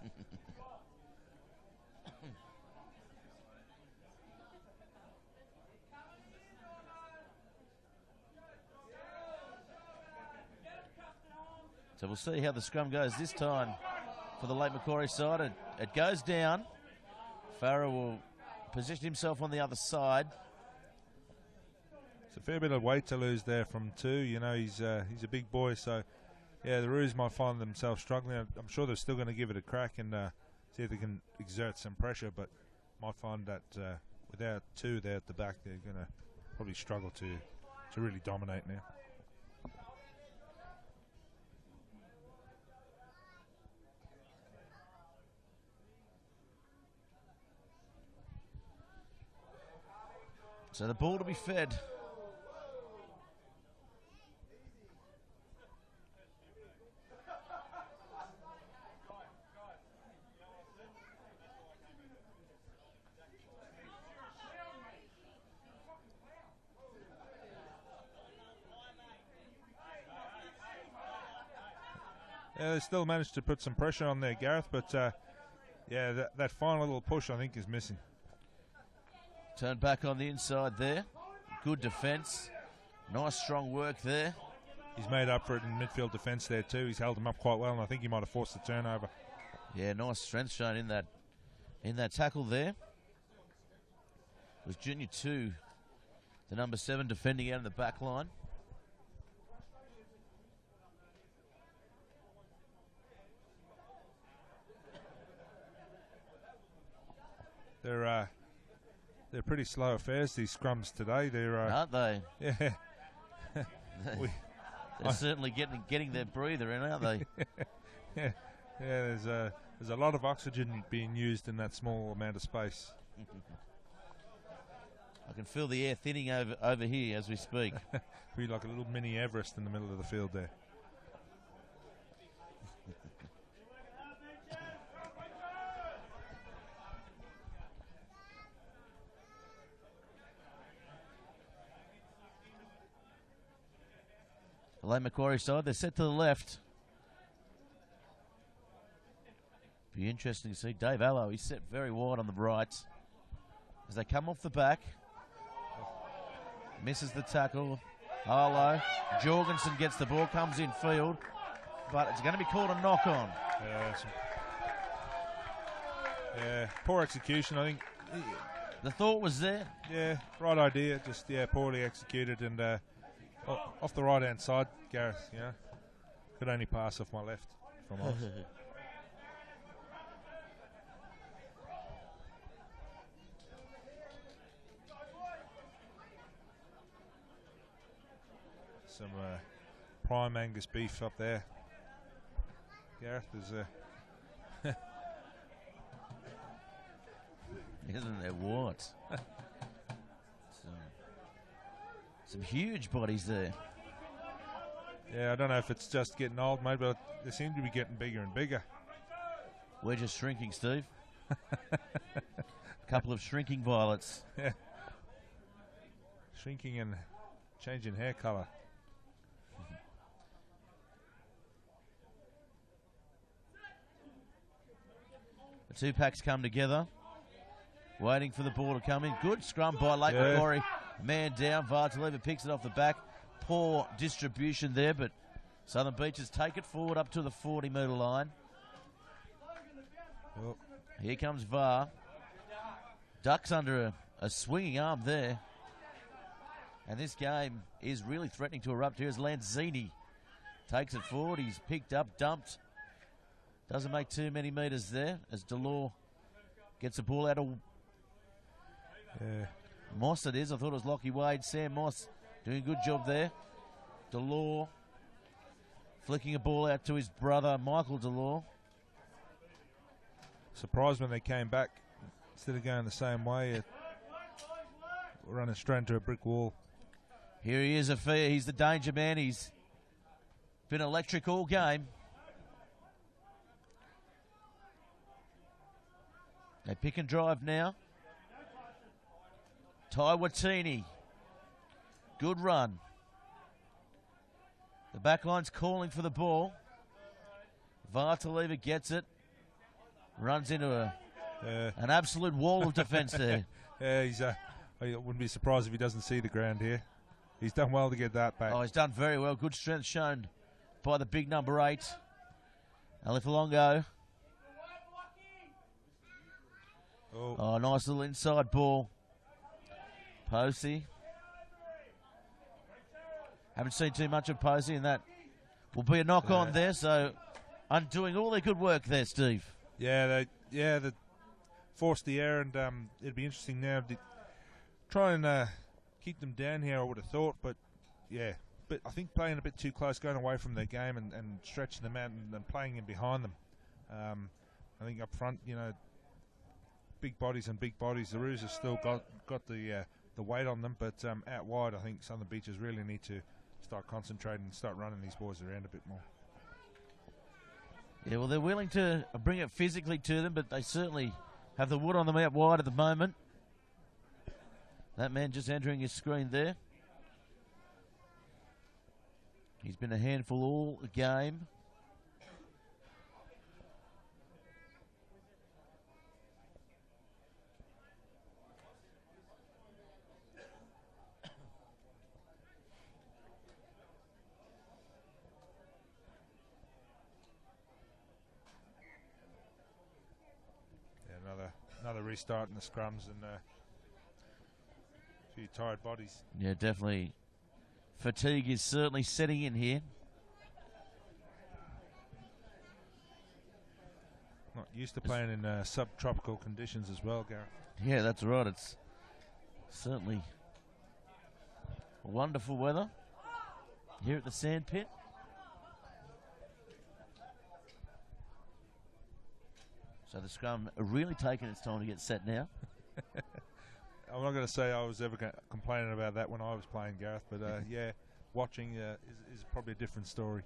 So we'll see how the scrum goes this time for the Lake Macquarie side. It goes down. Farah will position himself on the other side. It's a fair bit of weight to lose there from 2. You know, he's a big boy, so yeah, the Roos might find themselves struggling. I'm sure they're still going to give it a crack and see if they can exert some pressure, but might find that without 2 there at the back, they're going to probably struggle to really dominate now. So the ball to be fed. Yeah, they still managed to put some pressure on there, Gareth, but yeah, that final little push I think is missing. Turn back on the inside there. Good defence. Nice strong work there. He's made up for it in midfield defence there too. He's held him up quite well, and I think he might have forced the turnover. Yeah, nice strength shown in that tackle there. It was Junior 2, the number 7, defending out in the back line. They're pretty slow affairs, these scrums today. Aren't they? Yeah. They're certainly getting their breather in, aren't they? Yeah. There's a lot of oxygen being used in that small amount of space. I can feel the air thinning over here as we speak. Be like a little mini Everest in the middle of the field there. The Lake Macquarie side, they're set to the left. Be interesting to see Dave Allo. He's set very wide on the right. As they come off the back. Misses the tackle. Allo. Jorgensen gets the ball, comes in field. But it's going to be called a knock on. Yeah, poor execution, I think. The thought was there. Yeah, right idea, just poorly executed, and off the right hand side, Gareth, could only pass off my left from off. Some prime Angus beef up there, Gareth. There's isn't there what? Some huge bodies there. Yeah, I don't know if it's just getting old, mate, but they seem to be getting bigger and bigger. We're just shrinking, Steve. A couple of shrinking violets. Yeah. Shrinking and changing hair colour. The two packs come together. Waiting for the ball to come in. Good scrum by Lake Macquarie. Man down. Vartaleeva picks it off the back. Poor distribution there, but Southern Beaches take it forward up to the 40-metre line. Oh. Here comes VAR. Ducks under a swinging arm there. And this game is really threatening to erupt. Here's Lanzini. Takes it forward. He's picked up, dumped. Doesn't make too many metres there as Delors gets the ball out of Moss. It is. I thought it was Lockie Wade. Sam Moss doing a good job there. Delors flicking a ball out to his brother, Michael Delors. Surprised when they came back. Instead of going the same way, running straight into a brick wall. Here he is, Afia. He's the danger man. He's been electric all game. They pick and drive now. Ty Watini. Good run. The back line's calling for the ball. Vartalieva gets it. Runs into an absolute wall of defence there. Yeah, I wouldn't be surprised if he doesn't see the ground here. He's done well to get that back. Oh, he's done very well. Good strength shown by the big number 8. Alifalongo. Oh, nice little inside ball. Posey. Haven't seen too much of Posey, and that will be a knock on there. So, undoing all their good work there, Steve. Yeah, they forced the error, and it'd be interesting now to try and keep them down here, I would have thought. But, yeah, but I think playing a bit too close, going away from their game and stretching them out and playing in behind them. I think up front, big bodies and big bodies. The Roos have still got the weight on them, but out wide, I think Southern Beaches really need to start concentrating and start running these boys around a bit more. Yeah, well, they're willing to bring it physically to them, but they certainly have the wood on them out wide at the moment. That man just entering his screen there. He's been a handful all game. Another restart in the scrums and a few tired bodies. Yeah, definitely. Fatigue is certainly setting in here. Not used to playing in subtropical conditions as well, Gareth. Yeah, that's right. It's certainly wonderful weather here at the sand pit. So the scrum really taking its time to get set now. I'm not going to say I was ever complaining about that when I was playing, Gareth, but yeah, watching is probably a different story.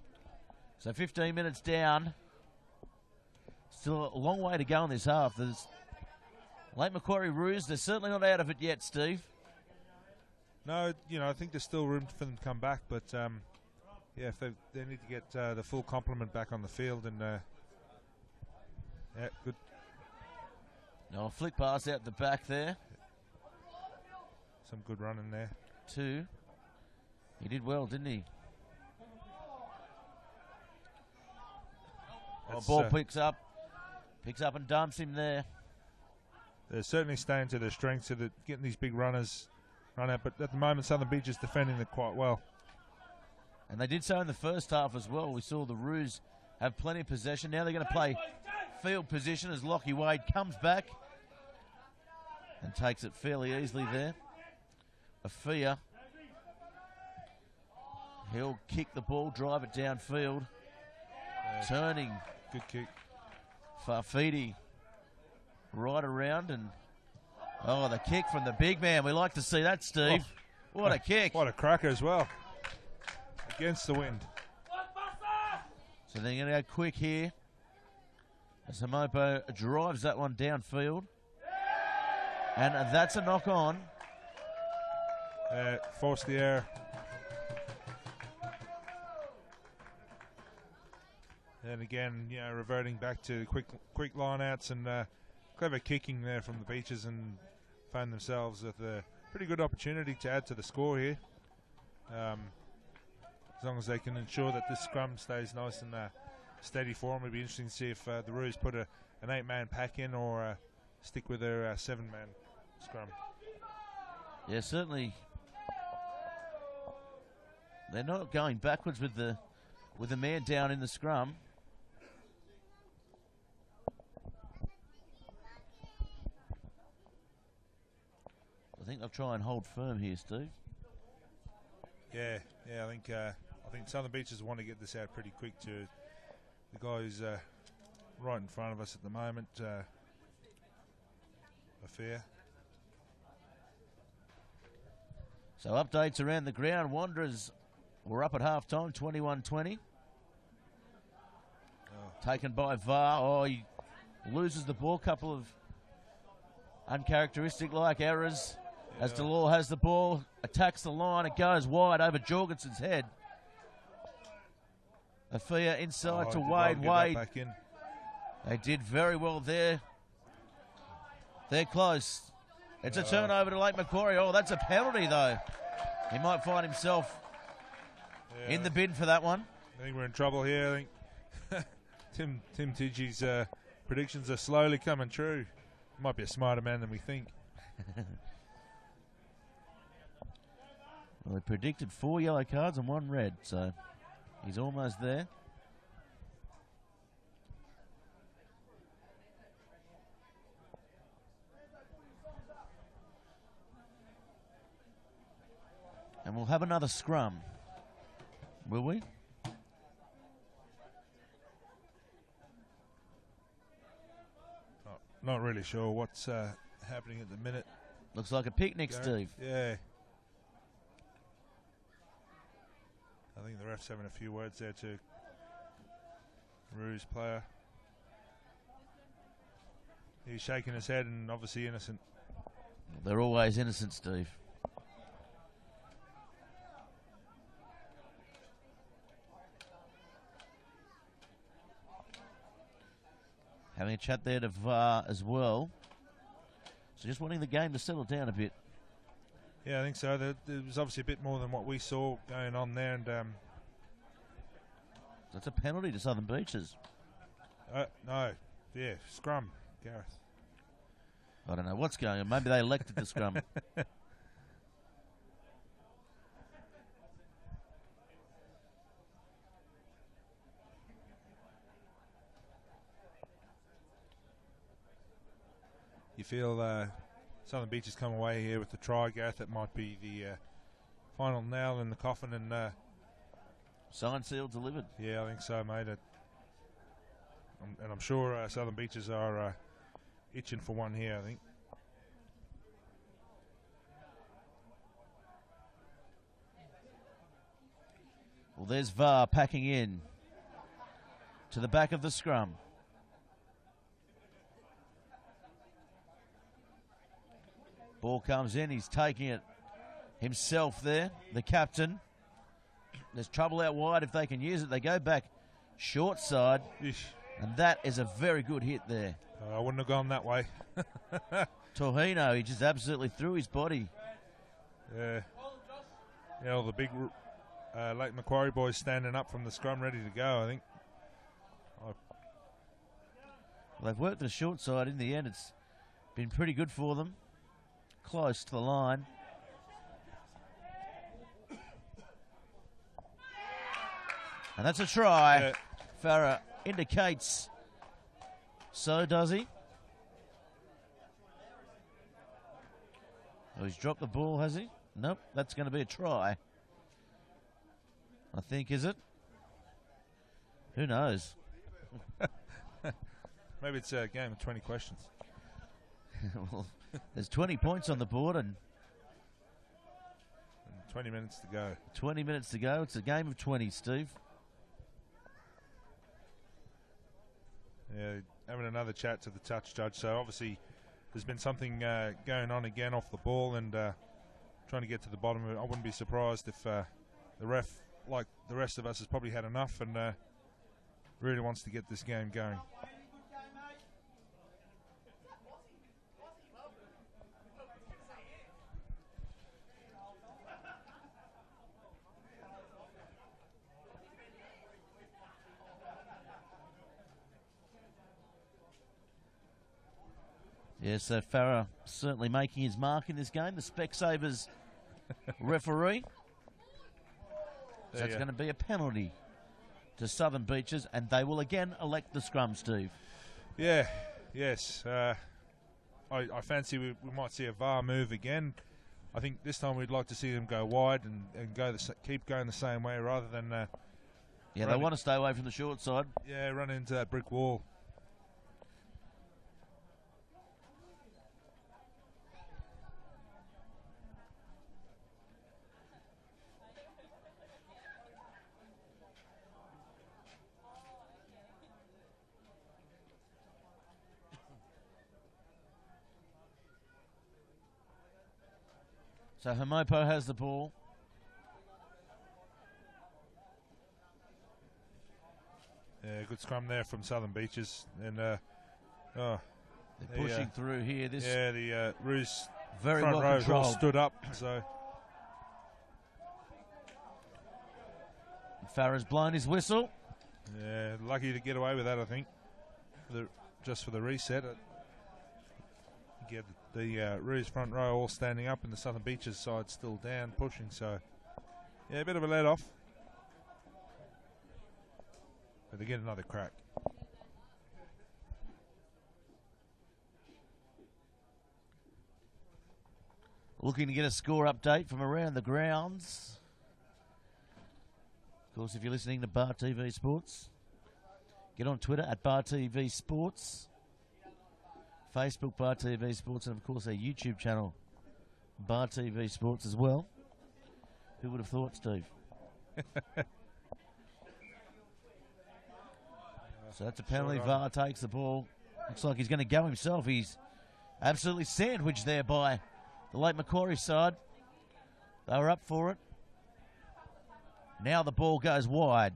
So 15 minutes down. Still a long way to go in this half. There's Lake Macquarie Roos. They're certainly not out of it yet, Steve. No, I think there's still room for them to come back, but yeah, if they need to get the full complement back on the field, and yeah, good. No, a flick pass out the back there. Some good running there. 2. He did well, didn't he? Ball picks up and dumps him there. They're certainly staying to their strengths, so they're getting these big runners run out. But at the moment, Southern Beach is defending it quite well. And they did so in the first half as well. We saw the Roos have plenty of possession. Now they're going to play field position as Lockie Wade comes back and takes it fairly easily there. Afia. He'll kick the ball, drive it downfield. Turning. Good kick. Farfidi right around, and the kick from the big man. We like to see that, Steve. What a kick. What a cracker as well. Against the wind. So they're going to go quick here as Hamopo drives that one downfield. And that's a knock on. Forced the error. And again, reverting back to quick line-outs and clever kicking there from the Beaches, and found themselves with a pretty good opportunity to add to the score here. As long as they can ensure that this scrum stays nice and steady for them, it'd be interesting to see if the Roos put an 8-man pack in or stick with their 7-man scrum. Yeah, certainly. They're not going backwards with the man down in the scrum. I think they'll try and hold firm here, Steve. Yeah. I think Southern Beaches want to get this out pretty quick to the guy who's right in front of us at the moment, Affair. So updates around the ground. Wanderers were up at half-time, 21-20. Taken by VAR. He loses the ball. Couple of uncharacteristic like errors. As Delore has the ball, attacks the line, it goes wide over Jorgensen's head. Afia inside to Wade. Wade. Back in. They did very well there. They're close. It's a turnover to Lake Macquarie. Oh, that's a penalty, though. He might find himself in the bin for that one. I think we're in trouble here. I think Tim Tidgey's predictions are slowly coming true. Might be a smarter man than we think. Well, he predicted 4 yellow cards and 1 red, so he's almost there. And we'll have another scrum, will we? Not really sure what's happening at the minute. Looks like a picnic, Steve. Yeah. I think the ref's having a few words there too. Roos player. He's shaking his head and obviously innocent. They're always innocent, Steve. Having a chat there to VAR as well. So just wanting the game to settle down a bit. Yeah, I think so. There was obviously a bit more than what we saw going on there. And that's a penalty to Southern Beaches. No. Yeah, scrum, Gareth. I don't know what's going on. Maybe they elected the scrum. You feel Southern Beaches come away here with the try, Gareth? That might be the final nail in the coffin, and signed, sealed, delivered. Yeah, I think so, mate. And I'm sure Southern Beaches are itching for one here, I think. Well, there's VAR packing in to the back of the scrum. Ball comes in, he's taking it himself there, the captain. There's trouble out wide if they can use it. They go back short side, and that is a very good hit there. I wouldn't have gone that way. Torhino, he just absolutely threw his body. Yeah. Yeah, all the big Lake Macquarie boys standing up from the scrum ready to go, I think. Well, they've worked the short side. In the end, it's been pretty good for them. Close to the line. And that's a try. Yeah. Farah indicates so, does he? Oh, he's dropped the ball, has he? Nope, that's going to be a try. I think, is it? Who knows? Maybe it's a game of 20 questions. Well, there's 20 points on the board and 20 minutes to go. 20 minutes to go. It's a game of 20, Steve. Yeah, having another chat to the touch judge. So obviously there's been something going on again off the ball, and trying to get to the bottom of it. I wouldn't be surprised if the ref, like the rest of us, has probably had enough and really wants to get this game going. Yeah, so Farah certainly making his mark in this game. The Specsavers referee. So that's going to be a penalty to Southern Beaches, and they will again elect the scrum, Steve. Yeah, yes. I fancy we might see a VAR move again. I think this time we'd like to see them go wide and go keep going the same way rather than... yeah, they want to stay away from the short side. Yeah, run into that brick wall. So Hamopo has the ball. Yeah, good scrum there from Southern Beaches. And They're pushing through here. the Roos very front well row controlled. all stood up. So Farah's blown his whistle. yeah, lucky to get away with that, I think. Just for the reset. Get the Roos front row all standing up and the Southern Beaches side still down, pushing. So yeah, a bit of a let off. But they get another crack. Looking to get a score update from around the grounds. Of course, if you're listening to Bar TV Sports, get on Twitter at Bar TV Sports, Facebook Bar TV Sports, and of course our YouTube channel Bar TV Sports as well. Who would have thought, Steve? So that's a penalty. VAR takes the ball. Looks like he's going to go himself. He's absolutely sandwiched there by the late Macquarie side. They were up for it. Now the ball goes wide.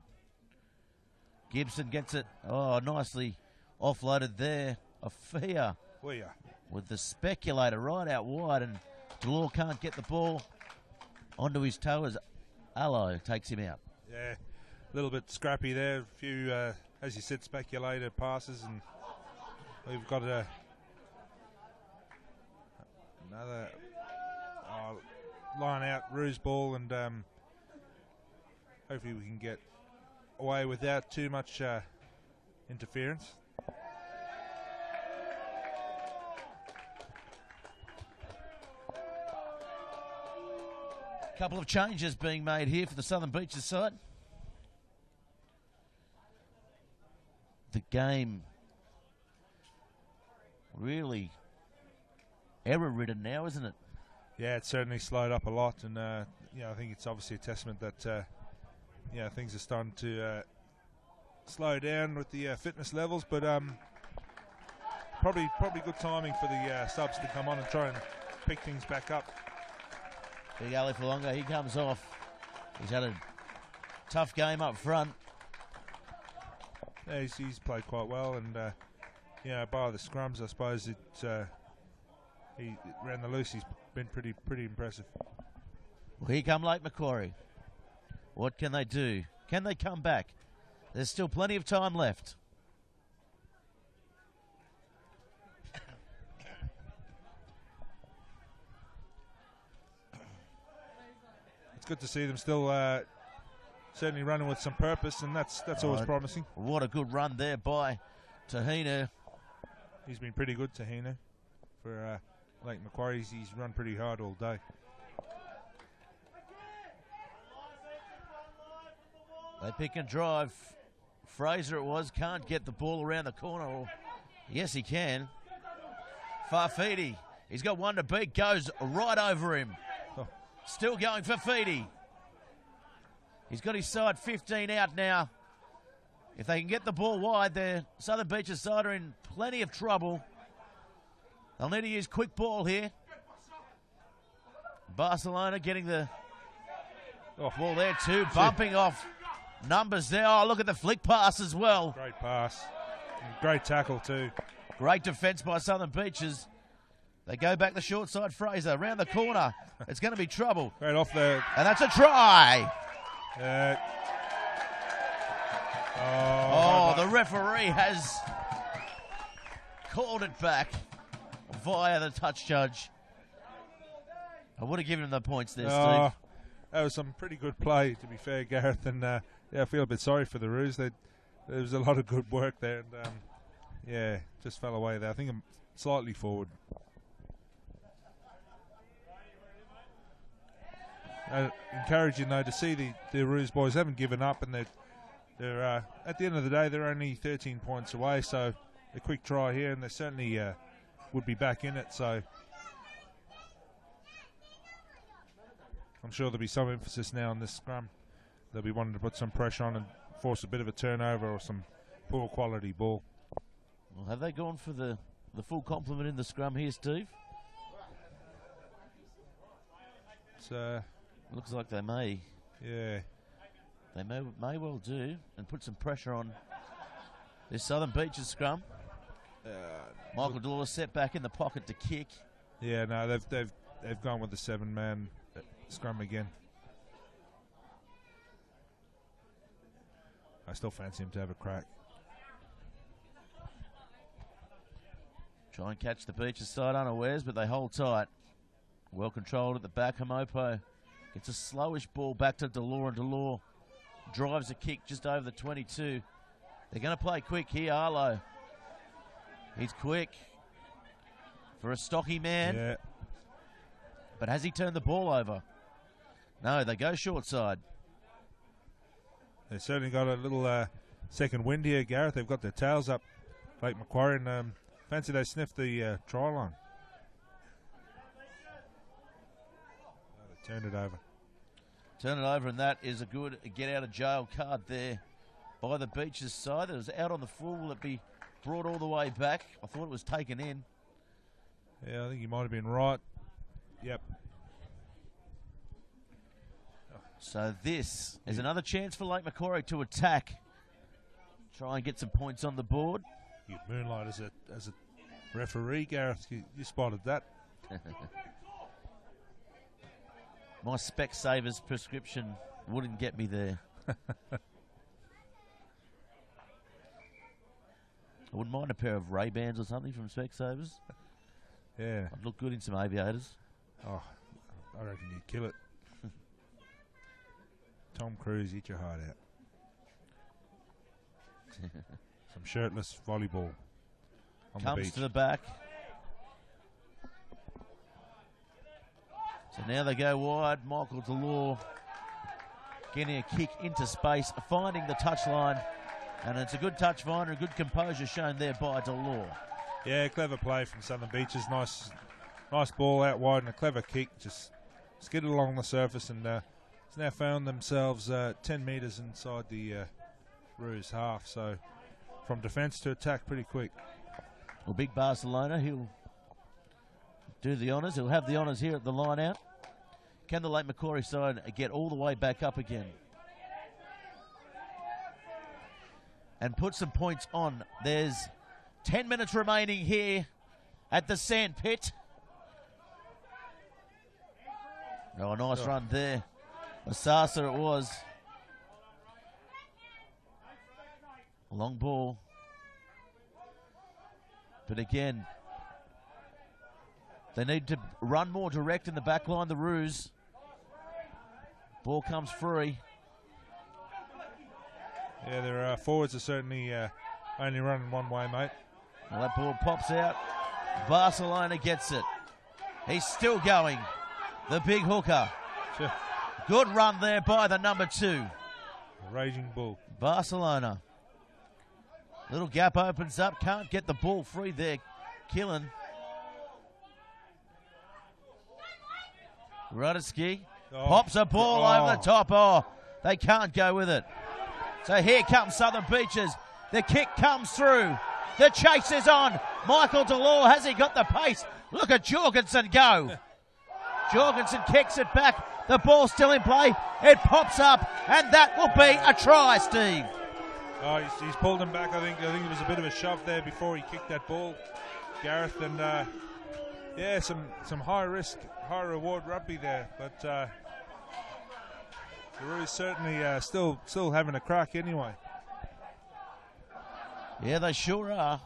Gibson gets it. Oh, nicely offloaded there. Afia with the speculator right out wide, and Delore can't get the ball onto his toe as Allo takes him out. Yeah, a little bit scrappy there. A few, as you said, speculator passes, and we've got another line out Roos ball, and hopefully we can get away without too much interference. Couple of changes being made here for the Southern Beaches side. The game really error-ridden now, isn't it? Yeah, it's certainly slowed up a lot, and I think it's obviously a testament that things are starting to slow down with the fitness levels, but probably good timing for the subs to come on and try and pick things back up. Big Ali Falonga, he comes off. He's had a tough game up front. Yeah, he's played quite well, and by the scrums, I suppose he ran the loose. He's been pretty impressive. Well, here come late Macquarie. What can they do? Can they come back? There's still plenty of time left. It's good to see them still certainly running with some purpose, and that's always promising. What a good run there by Tahina. He's been pretty good, Tahina, for late Macquarie. He's run pretty hard all day. They pick and drive. Fraser it was, can't get the ball around the corner. Or, yes, he can. Farfidi, he's got one to beat, goes right over him. Oh. Still going for Feedy. He's got his side 15 out now. If they can get the ball wide, their Southern Beaches side are in plenty of trouble. They'll need to use quick ball here. Barcelona getting the ball there too, bumping off numbers there. Oh, look at the flick pass as well. Great pass. Great tackle too. Great defence by Southern Beaches. They go back the short side, Fraser, around the corner. It's going to be trouble. Right off there. And that's a try. The referee has called it back via the touch judge. I would have given him the points there, Steve. That was some pretty good play, to be fair, Gareth. And I feel a bit sorry for the Roos. There was a lot of good work there. And just fell away there. I think I'm slightly forward. Encouraging though to see the Roos boys haven't given up, and they're at the end of the day they're only 13 points away. So a quick try here, and they certainly would be back in it. So I'm sure there'll be some emphasis now on this scrum. They'll be wanting to put some pressure on and force a bit of a turnover or some poor quality ball. Well, have they gone for the full complement in the scrum here, Steve? Looks like they may. Yeah. They may well do, and put some pressure on this Southern Beaches scrum. Michael Delors set back in the pocket to kick. Yeah, no, they've gone with the 7-man scrum again. I still fancy him to have a crack. Try and catch the Beaches side unawares, but they hold tight. Well controlled at the back. Hamopo gets a slowish ball back to Delors, and Delors drives a kick just over the 22. They're going to play quick here, Arlo. He's quick for a stocky man. Yeah. But has he turned the ball over? No, they go short side. They've certainly got a little second wind here, Gareth. They've got their tails up, like Macquarie, and fancy they sniffed the try line. They turned it over. Turn it over, and that is a good get-out-of-jail card there by the Beaches side. It was out on the full. Will it be brought all the way back? I thought it was taken in. Yeah, I think you might have been right. Yep. So this is another chance for Lake Macquarie to attack. Try and get some points on the board. You moonlight as a referee, Gareth. You spotted that. My Specsavers prescription wouldn't get me there. I wouldn't mind a pair of Ray-Bans or something from Specsavers. Yeah. I'd look good in some aviators. Oh, I reckon you'd kill it. Tom Cruise, eat your heart out. Some shirtless volleyball on the Comes beach. to the back. So now they go wide. Michael Delors getting a kick into space, finding the touchline. And it's a good touch finder, a good composure shown there by Delors. Yeah, clever play from Southern Beaches. Nice ball out wide and a clever kick. Just skidded along the surface and has now found themselves 10 metres inside the Roos half. So from defence to attack pretty quick. Well, big Barcelona, he'll do the honours. He'll have the honours here at the line out. Can the Lake Macquarie side get all the way back up again? And put some points on. There's 10 minutes remaining here at the sand pit. Oh, a nice run there. Asasa it was. A long ball. But again, they need to run more direct in the back line, the Roos. Ball comes free. Yeah, their forwards are certainly only running one way, mate. Well, that ball pops out. Barcelona gets it. He's still going. The big hooker. Sure. Good run there by the number 2. A raging bull. Barcelona. Little gap opens up. Can't get the ball free there. Killen. Rudiski pops a ball over the top. Oh, they can't go with it. So here comes Southern Beaches. The kick comes through. The chase is on. Michael Delors, has he got the pace? Look at Jorgensen go. Jorgensen kicks it back. The ball's still in play. It pops up, and that will be a try, Steve. Oh, he's pulled him back. I think there was a bit of a shove there before he kicked that ball, Gareth. And yeah, some high risk, high reward rugby there. But the Roos certainly still having a crack anyway. Yeah, they sure are.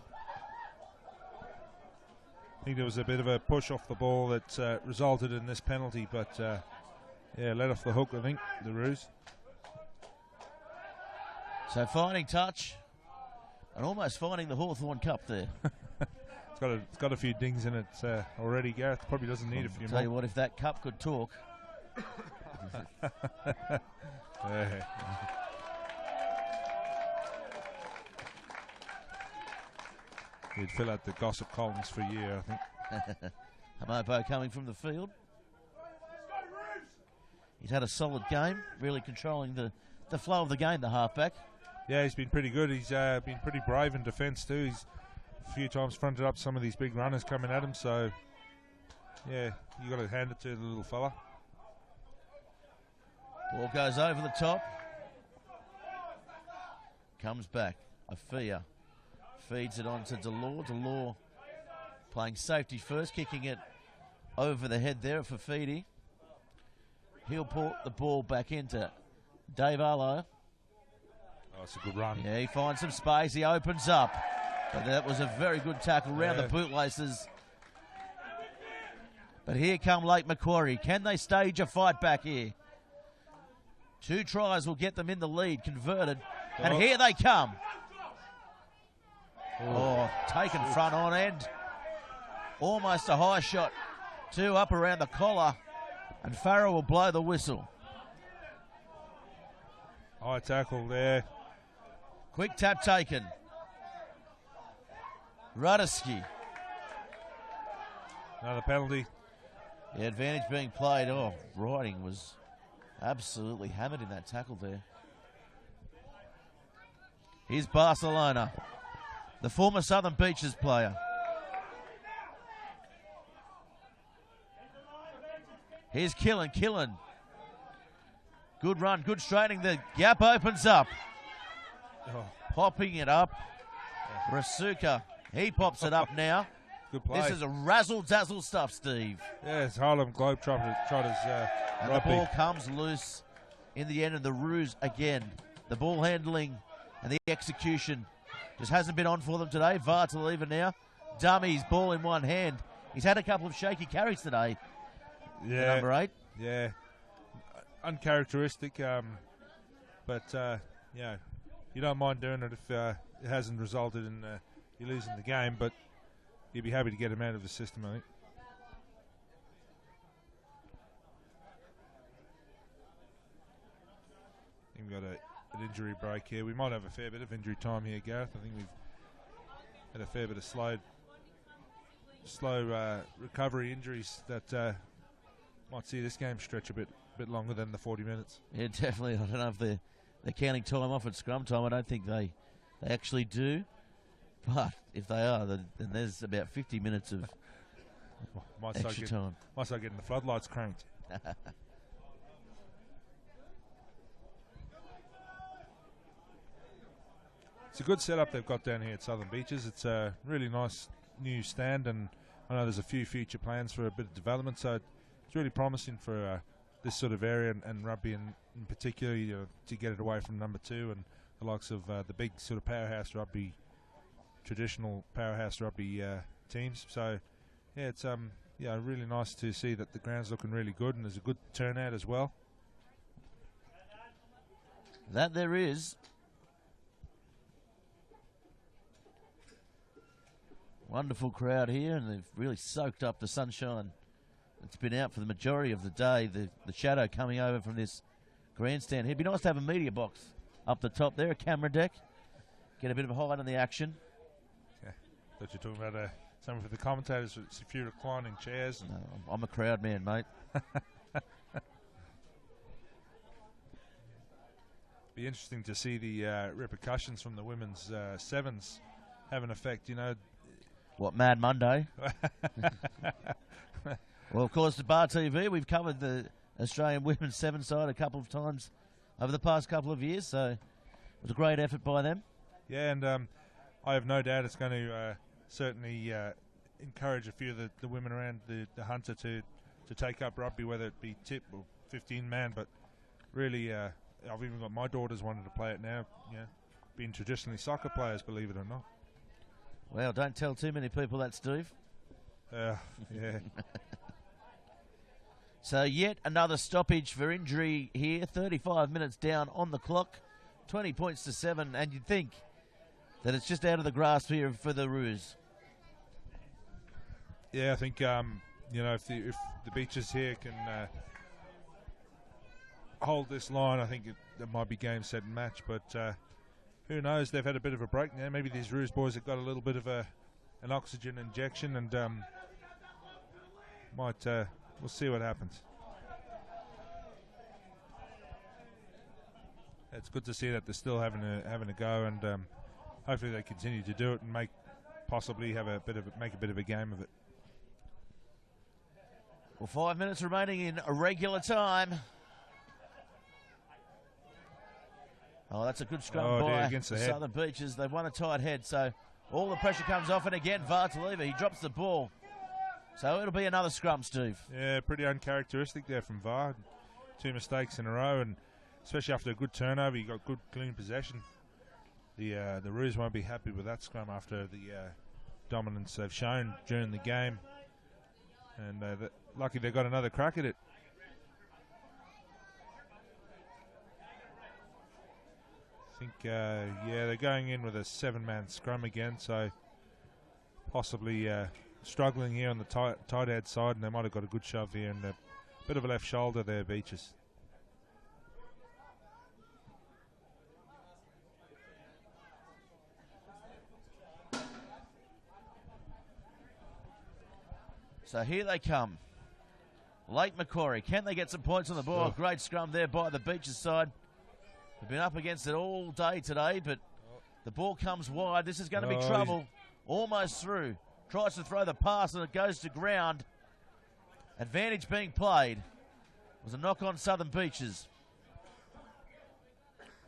I think there was a bit of a push off the ball that resulted in this penalty, but yeah, let off the hook, I think, the Roos. So finding touch and almost finding the Hawthorn Cup there. It's got a few dings in it already, Gareth. Probably doesn't need a few more. Tell you what, if that cup could talk. Yeah. He'd fill out the gossip columns for a year, I think. Hamopo coming from the field. He's had a solid game, really controlling the flow of the game, the halfback. Yeah, he's been pretty good. He's been pretty brave in defence too. He's a few times fronted up some of these big runners coming at him. So, yeah, you got to hand it to the little fella. Ball goes over the top. Comes back. Afia feeds it on to Delore. Delore playing safety first, kicking it over the head there for Fafidi. He'll put the ball back into Dave Arlo. Oh, it's a good run. Yeah, he finds some space. He opens up. But that was a very good tackle round the bootlaces. But here come Lake Macquarie. Can they stage a fight back here? 2 tries will get them in the lead, converted. And here they come. Oh, taken front on end. Almost a high shot. 2 up around the collar. And Farrell will blow the whistle. High tackle there. Quick tap taken. Rudiski. Another penalty. The advantage being played. Oh, Riding was absolutely hammered in that tackle there. Here's Barcelona, the former Southern Beaches player. Here's Killen. Killen. Good run, good straightening. The gap opens up. Oh. Popping it up. Rasuka. He pops it up now. Good play. This is a razzle-dazzle stuff, Steve. Yeah, it's Harlem Globetrotters. And the ball comes loose in the end of the Roos again. The ball handling and the execution just hasn't been on for them today. VAR to leave it now. Dummies, ball in one hand. He's had a couple of shaky carries today. Yeah. Number 8. Yeah. Uncharacteristic, but yeah, you don't mind doing it if it hasn't resulted in you losing the game, but you'd be happy to get him out of the system, I think. We've got an injury break here. We might have a fair bit of injury time here, Gareth. I think we've had a fair bit of slow recovery injuries that might see this game stretch a bit longer than the 40 minutes. Yeah, definitely. I don't know if they're counting time off at scrum time. I don't think they actually do. But if they are, then there's about 50 minutes of extra time. Might start getting the floodlights cranked. It's a good setup they've got down here at Southern Beaches. It's a really nice new stand, and I know there's a few future plans for a bit of development, so it's really promising for this sort of area and rugby in particular, to get it away from number 2 and the likes of the big sort of powerhouse rugby, traditional powerhouse rugby teams. So yeah, it's really nice to see that the ground's looking really good and there's a good turnout as well. That there is. Wonderful crowd here, and they've really soaked up the sunshine. It's been out for the majority of the day. The shadow coming over from this grandstand. It'd be nice to have a media box up the top there, a camera deck. Get a bit of a highlight on the action. Yeah, thought you're talking about something for the commentators. It's a few reclining chairs. No, I'm a crowd man, mate. Be interesting to see the repercussions from the women's sevens have an effect. What, Mad Monday? Well, of course, at Bar TV, we've covered the Australian women's 7 side a couple of times over the past couple of years, so it was a great effort by them. Yeah, and I have no doubt it's going to certainly encourage a few of the women around the Hunter to take up rugby, whether it be tip or 15-man, but really, I've even got my daughters wanting to play it now, being traditionally soccer players, believe it or not. Well, don't tell too many people that, Steve. Yeah. So yet another stoppage for injury here. 35 minutes down on the clock. 20 points to 7. And you'd think that it's just out of the grasp here for the Roos. Yeah, I think, if the Beaches here can hold this line, I think it might be game, set and match. But who knows? They've had a bit of a break now. Maybe these Roos boys have got a little bit of an oxygen injection, and we'll see what happens. It's good to see that they're still having a go, and hopefully they continue to do it and make a bit of a game of it. Well, 5 minutes remaining in a regular time. Oh, that's a good scrum by against the head. Southern Beaches. They've won a tight head, so all the pressure comes off. And again, Vartaliva, he drops the ball. So it'll be another scrum, Steve. Yeah, pretty uncharacteristic there from VAR. 2 mistakes in a row, and especially after a good turnover, you got good clean possession. The Roos won't be happy with that scrum after the dominance they've shown during the game. And lucky they got another crack at it. I think, they're going in with a 7-man scrum again, so possibly struggling here on the tight head side, and they might have got a good shove here and a bit of a left shoulder there, Beaches. So here they come. Lake Macquarie. Can they get some points on the board? Great scrum there by the Beaches side. They've been up against it all day today, but the ball comes wide. This is going to be trouble. Almost through. Tries to throw the pass and it goes to ground. Advantage being played. It was a knock on Southern Beaches.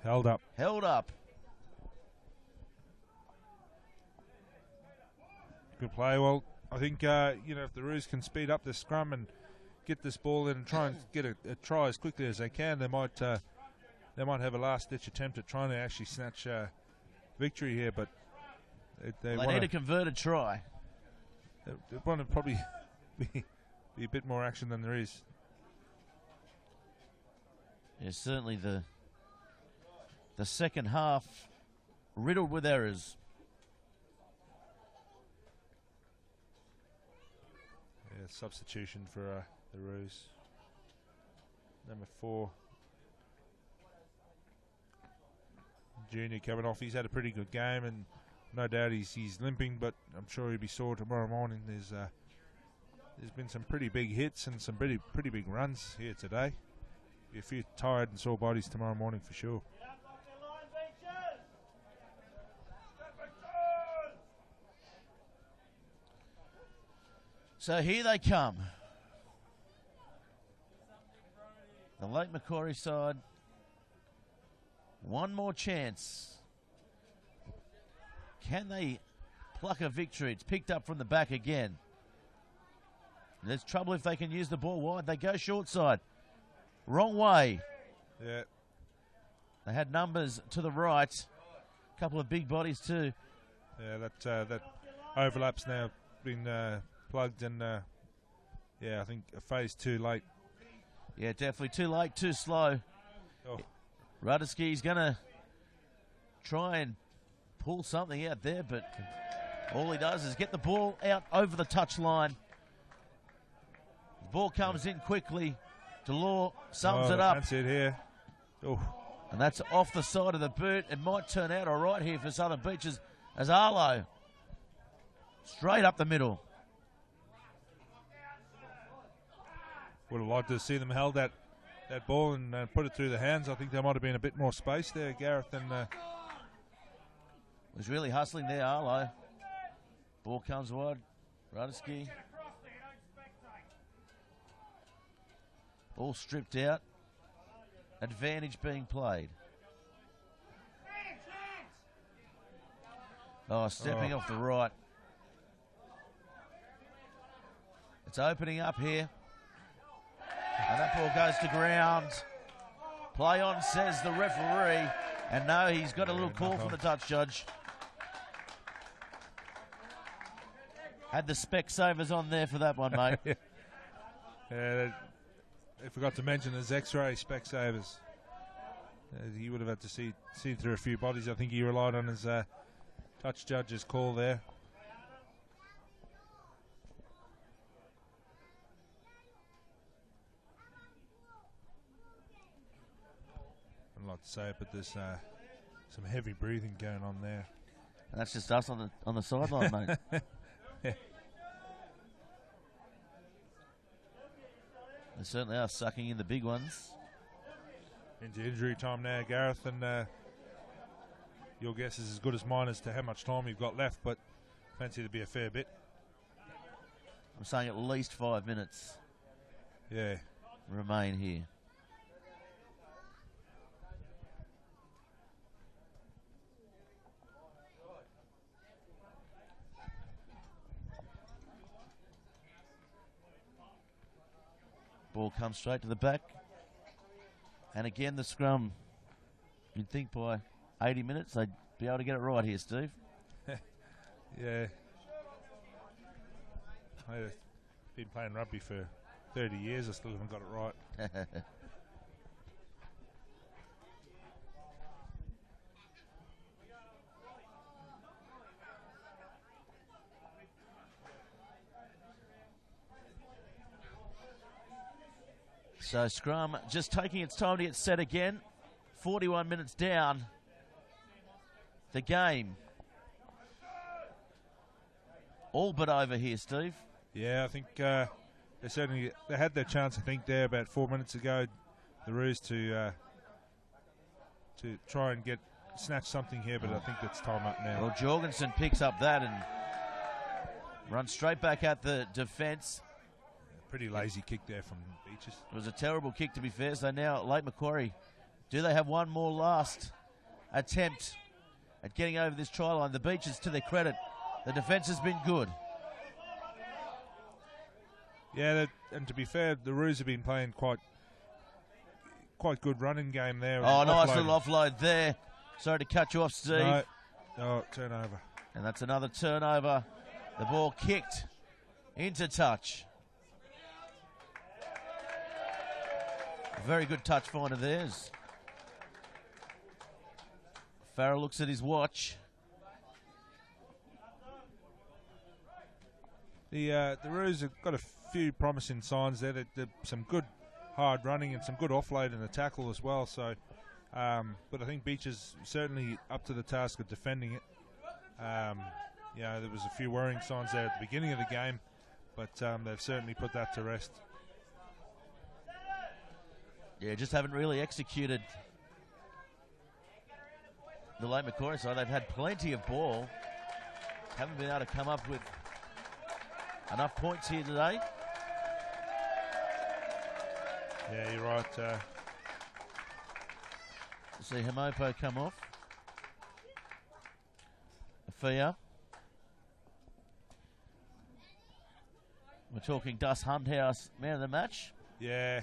Held up. Held up. Good play. Well, I think, if the Roos can speed up the scrum and get this ball in and try and get a try as quickly as they can, they might have a last-ditch attempt at trying to actually snatch victory here, but they need a converted try. They want to probably be a bit more action than there is. Yeah, certainly the second half riddled with errors. Yeah, substitution for the Roos. Number 4. Junior coming off. He's had a pretty good game, and no doubt he's limping, but I'm sure he'll be sore tomorrow morning. There's been some pretty big hits and some pretty big runs here today. Be a few tired and sore bodies tomorrow morning for sure. So here they come. The Lake Macquarie side. One more chance. Can they pluck a victory? It's picked up from the back again. There's trouble if they can use the ball wide. They go short side. Wrong way. Yeah. They had numbers to the right. A couple of big bodies too. Yeah, that overlap's now been plugged, and I think a phase too late. Yeah, definitely too late, too slow. Oh. Rudiski's going to try and pull something out there, but all he does is get the ball out over the touchline. The ball comes in quickly. Delore sums it up. That's it here. Oh. And that's off the side of the boot. It might turn out all right here for Southern Beaches as Arlo straight up the middle. Would have liked to see them held that ball and put it through the hands. I think there might have been a bit more space there, Gareth. And was really hustling there, Arlo. Ball comes wide. Rudiski. Ball stripped out. Advantage being played. Oh, stepping off the right. It's opening up here. And that ball goes to ground. Play on, says the referee. And no, he's got a little call from the touch judge. Had the Specsavers on there for that one, mate. They forgot to mention his X-ray Specsavers. He would have had to see through a few bodies. I think he relied on his touch judge's call there. I'd like to say it, but there's some heavy breathing going on there. And that's just us on the sideline, mate. Yeah. They certainly are sucking in the big ones. Into injury time now, Gareth, and your guess is as good as mine as to how much time you've got left, but fancy to be a fair bit. I'm saying at least 5 minutes. Yeah. Remain here. ball comes straight to the back. And again, the scrum. You'd think by 80 minutes they'd be able to get it right here, Steve. Yeah. I've been playing rugby for 30 years. I still haven't got it right. So scrum just taking its time to get set again. 41 minutes down. The game all but over here, Steve. Yeah, I think they had their chance. I think there about 4 minutes ago, the Roos to try and snatch something here, but I think it's time up now. Well, Jorgensen picks up that and runs straight back at the defence. Pretty lazy kick there from Beaches. It was a terrible kick, to be fair. So now late Macquarie, do they have one more last attempt at getting over this try line? The Beaches, to their credit, the defence has been good. Yeah, and to be fair, the Roos have been playing quite good running game there. Oh, nice little offload there. Sorry to cut you off, Steve. No. Oh, turnover. And that's another turnover. The ball kicked into touch. Very good touch find of theirs. Farrell looks at his watch. The Roos have got a few promising signs there. There's some good hard running and some good offload and the tackle as well. So, but I think Beach is certainly up to the task of defending it. There was a few worrying signs there at the beginning of the game, but they've certainly put that to rest. Yeah, just haven't really executed the late Macquarie side. They've had plenty of ball. Haven't been able to come up with enough points here today. Yeah, you're right. See Hamopo come off. Afia. We're talking Dust Hunthouse, man of the match. Yeah,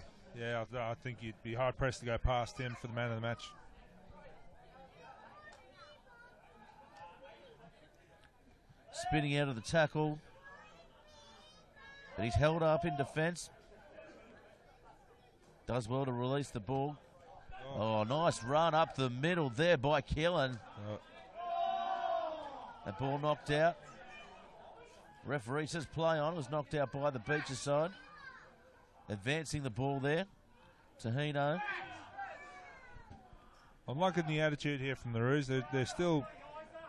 I think you'd be hard-pressed to go past him for the man of the match. Spinning out of the tackle. But he's held up in defence. Does well to release the ball. Oh, nice run up the middle there by Killen. That ball knocked out. Referee says play on. It was knocked out by the Beaches side. Advancing the ball there. Tahino. I'm liking the attitude here from the Roos. They're still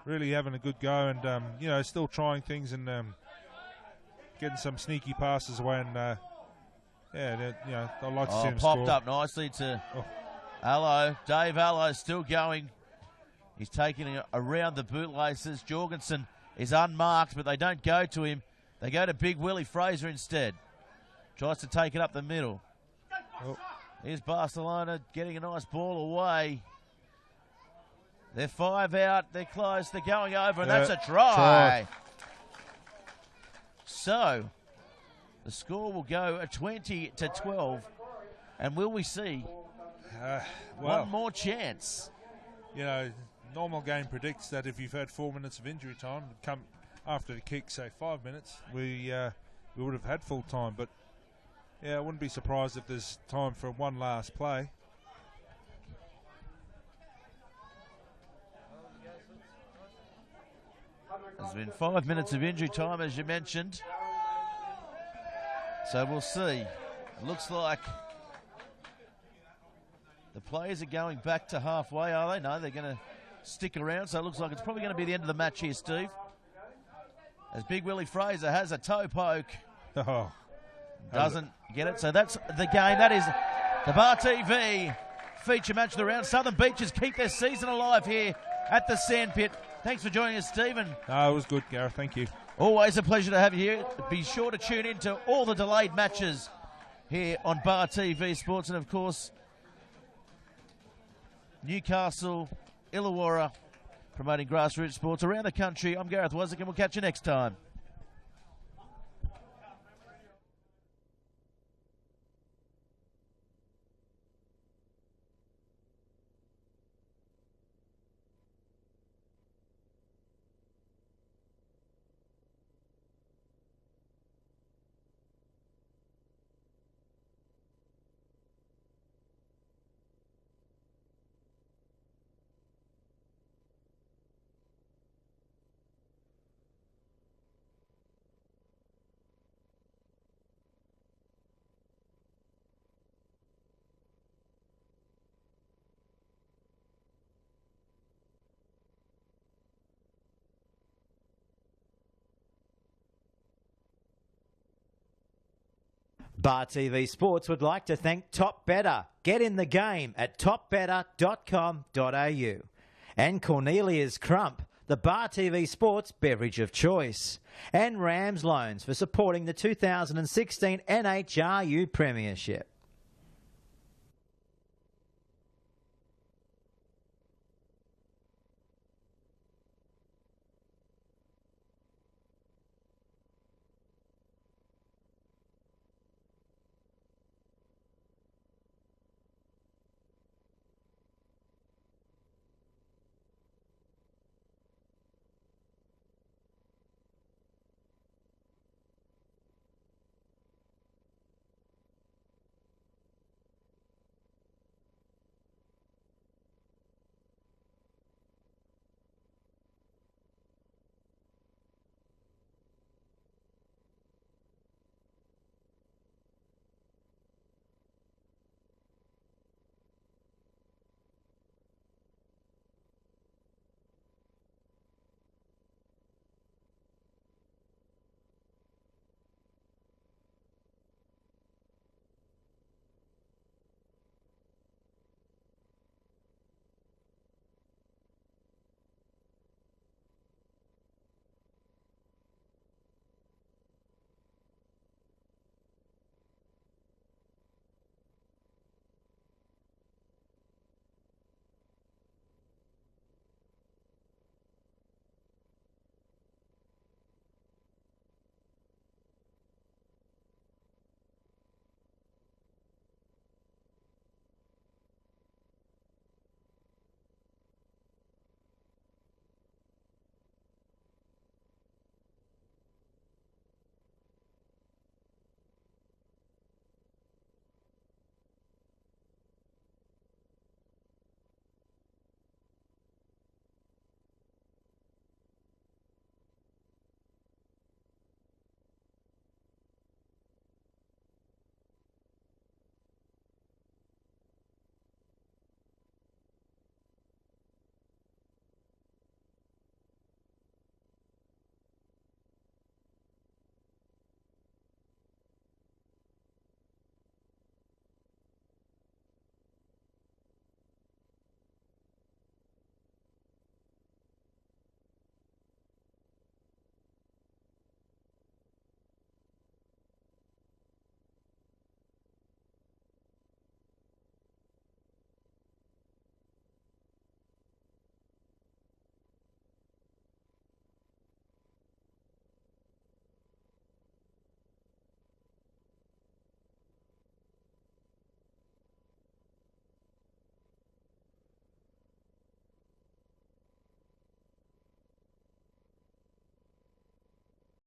really having a good go and, still trying things and getting some sneaky passes away. And, I'd like to see them popped score. Up nicely to Allo. Dave Allo still going. He's taking it around the bootlaces. Jorgensen is unmarked, but they don't go to him. They go to Big Willie Fraser instead. Tries to take it up the middle. Here's Barcelona getting a nice ball away. They're 5 out. They're close. They're going over, and that's a try. So the score will go 20-12. And will we see one more chance? Normal game predicts that if you've had 4 minutes of injury time, come after the kick, say 5 minutes, we would have had full time. But yeah, I wouldn't be surprised if there's time for one last play. There's been 5 minutes of injury time, as you mentioned. So we'll see. It looks like the players are going back to halfway, are they? No, they're going to stick around. So it looks like it's probably going to be the end of the match here, Steve. As Big Willie Fraser has a toe poke. Doesn't get it. So that's the game. That is the Bar TV feature match of the round. Southern Beaches keep their season alive here at the Sandpit. Thanks for joining us, Stephen. It was good, Gareth. Thank you. Always a pleasure to have you here. Be sure to tune in to all the delayed matches here on Bar TV Sports. And, of course, Newcastle, Illawarra, promoting grassroots sports around the country. I'm Gareth Waswick, and we'll catch you next time. Bar TV Sports would like to thank Top Better. Get in the game at topbetter.com.au. And Cornelia's Crump, the Bar TV Sports beverage of choice. And Rams Loans for supporting the 2016 NHRU Premiership.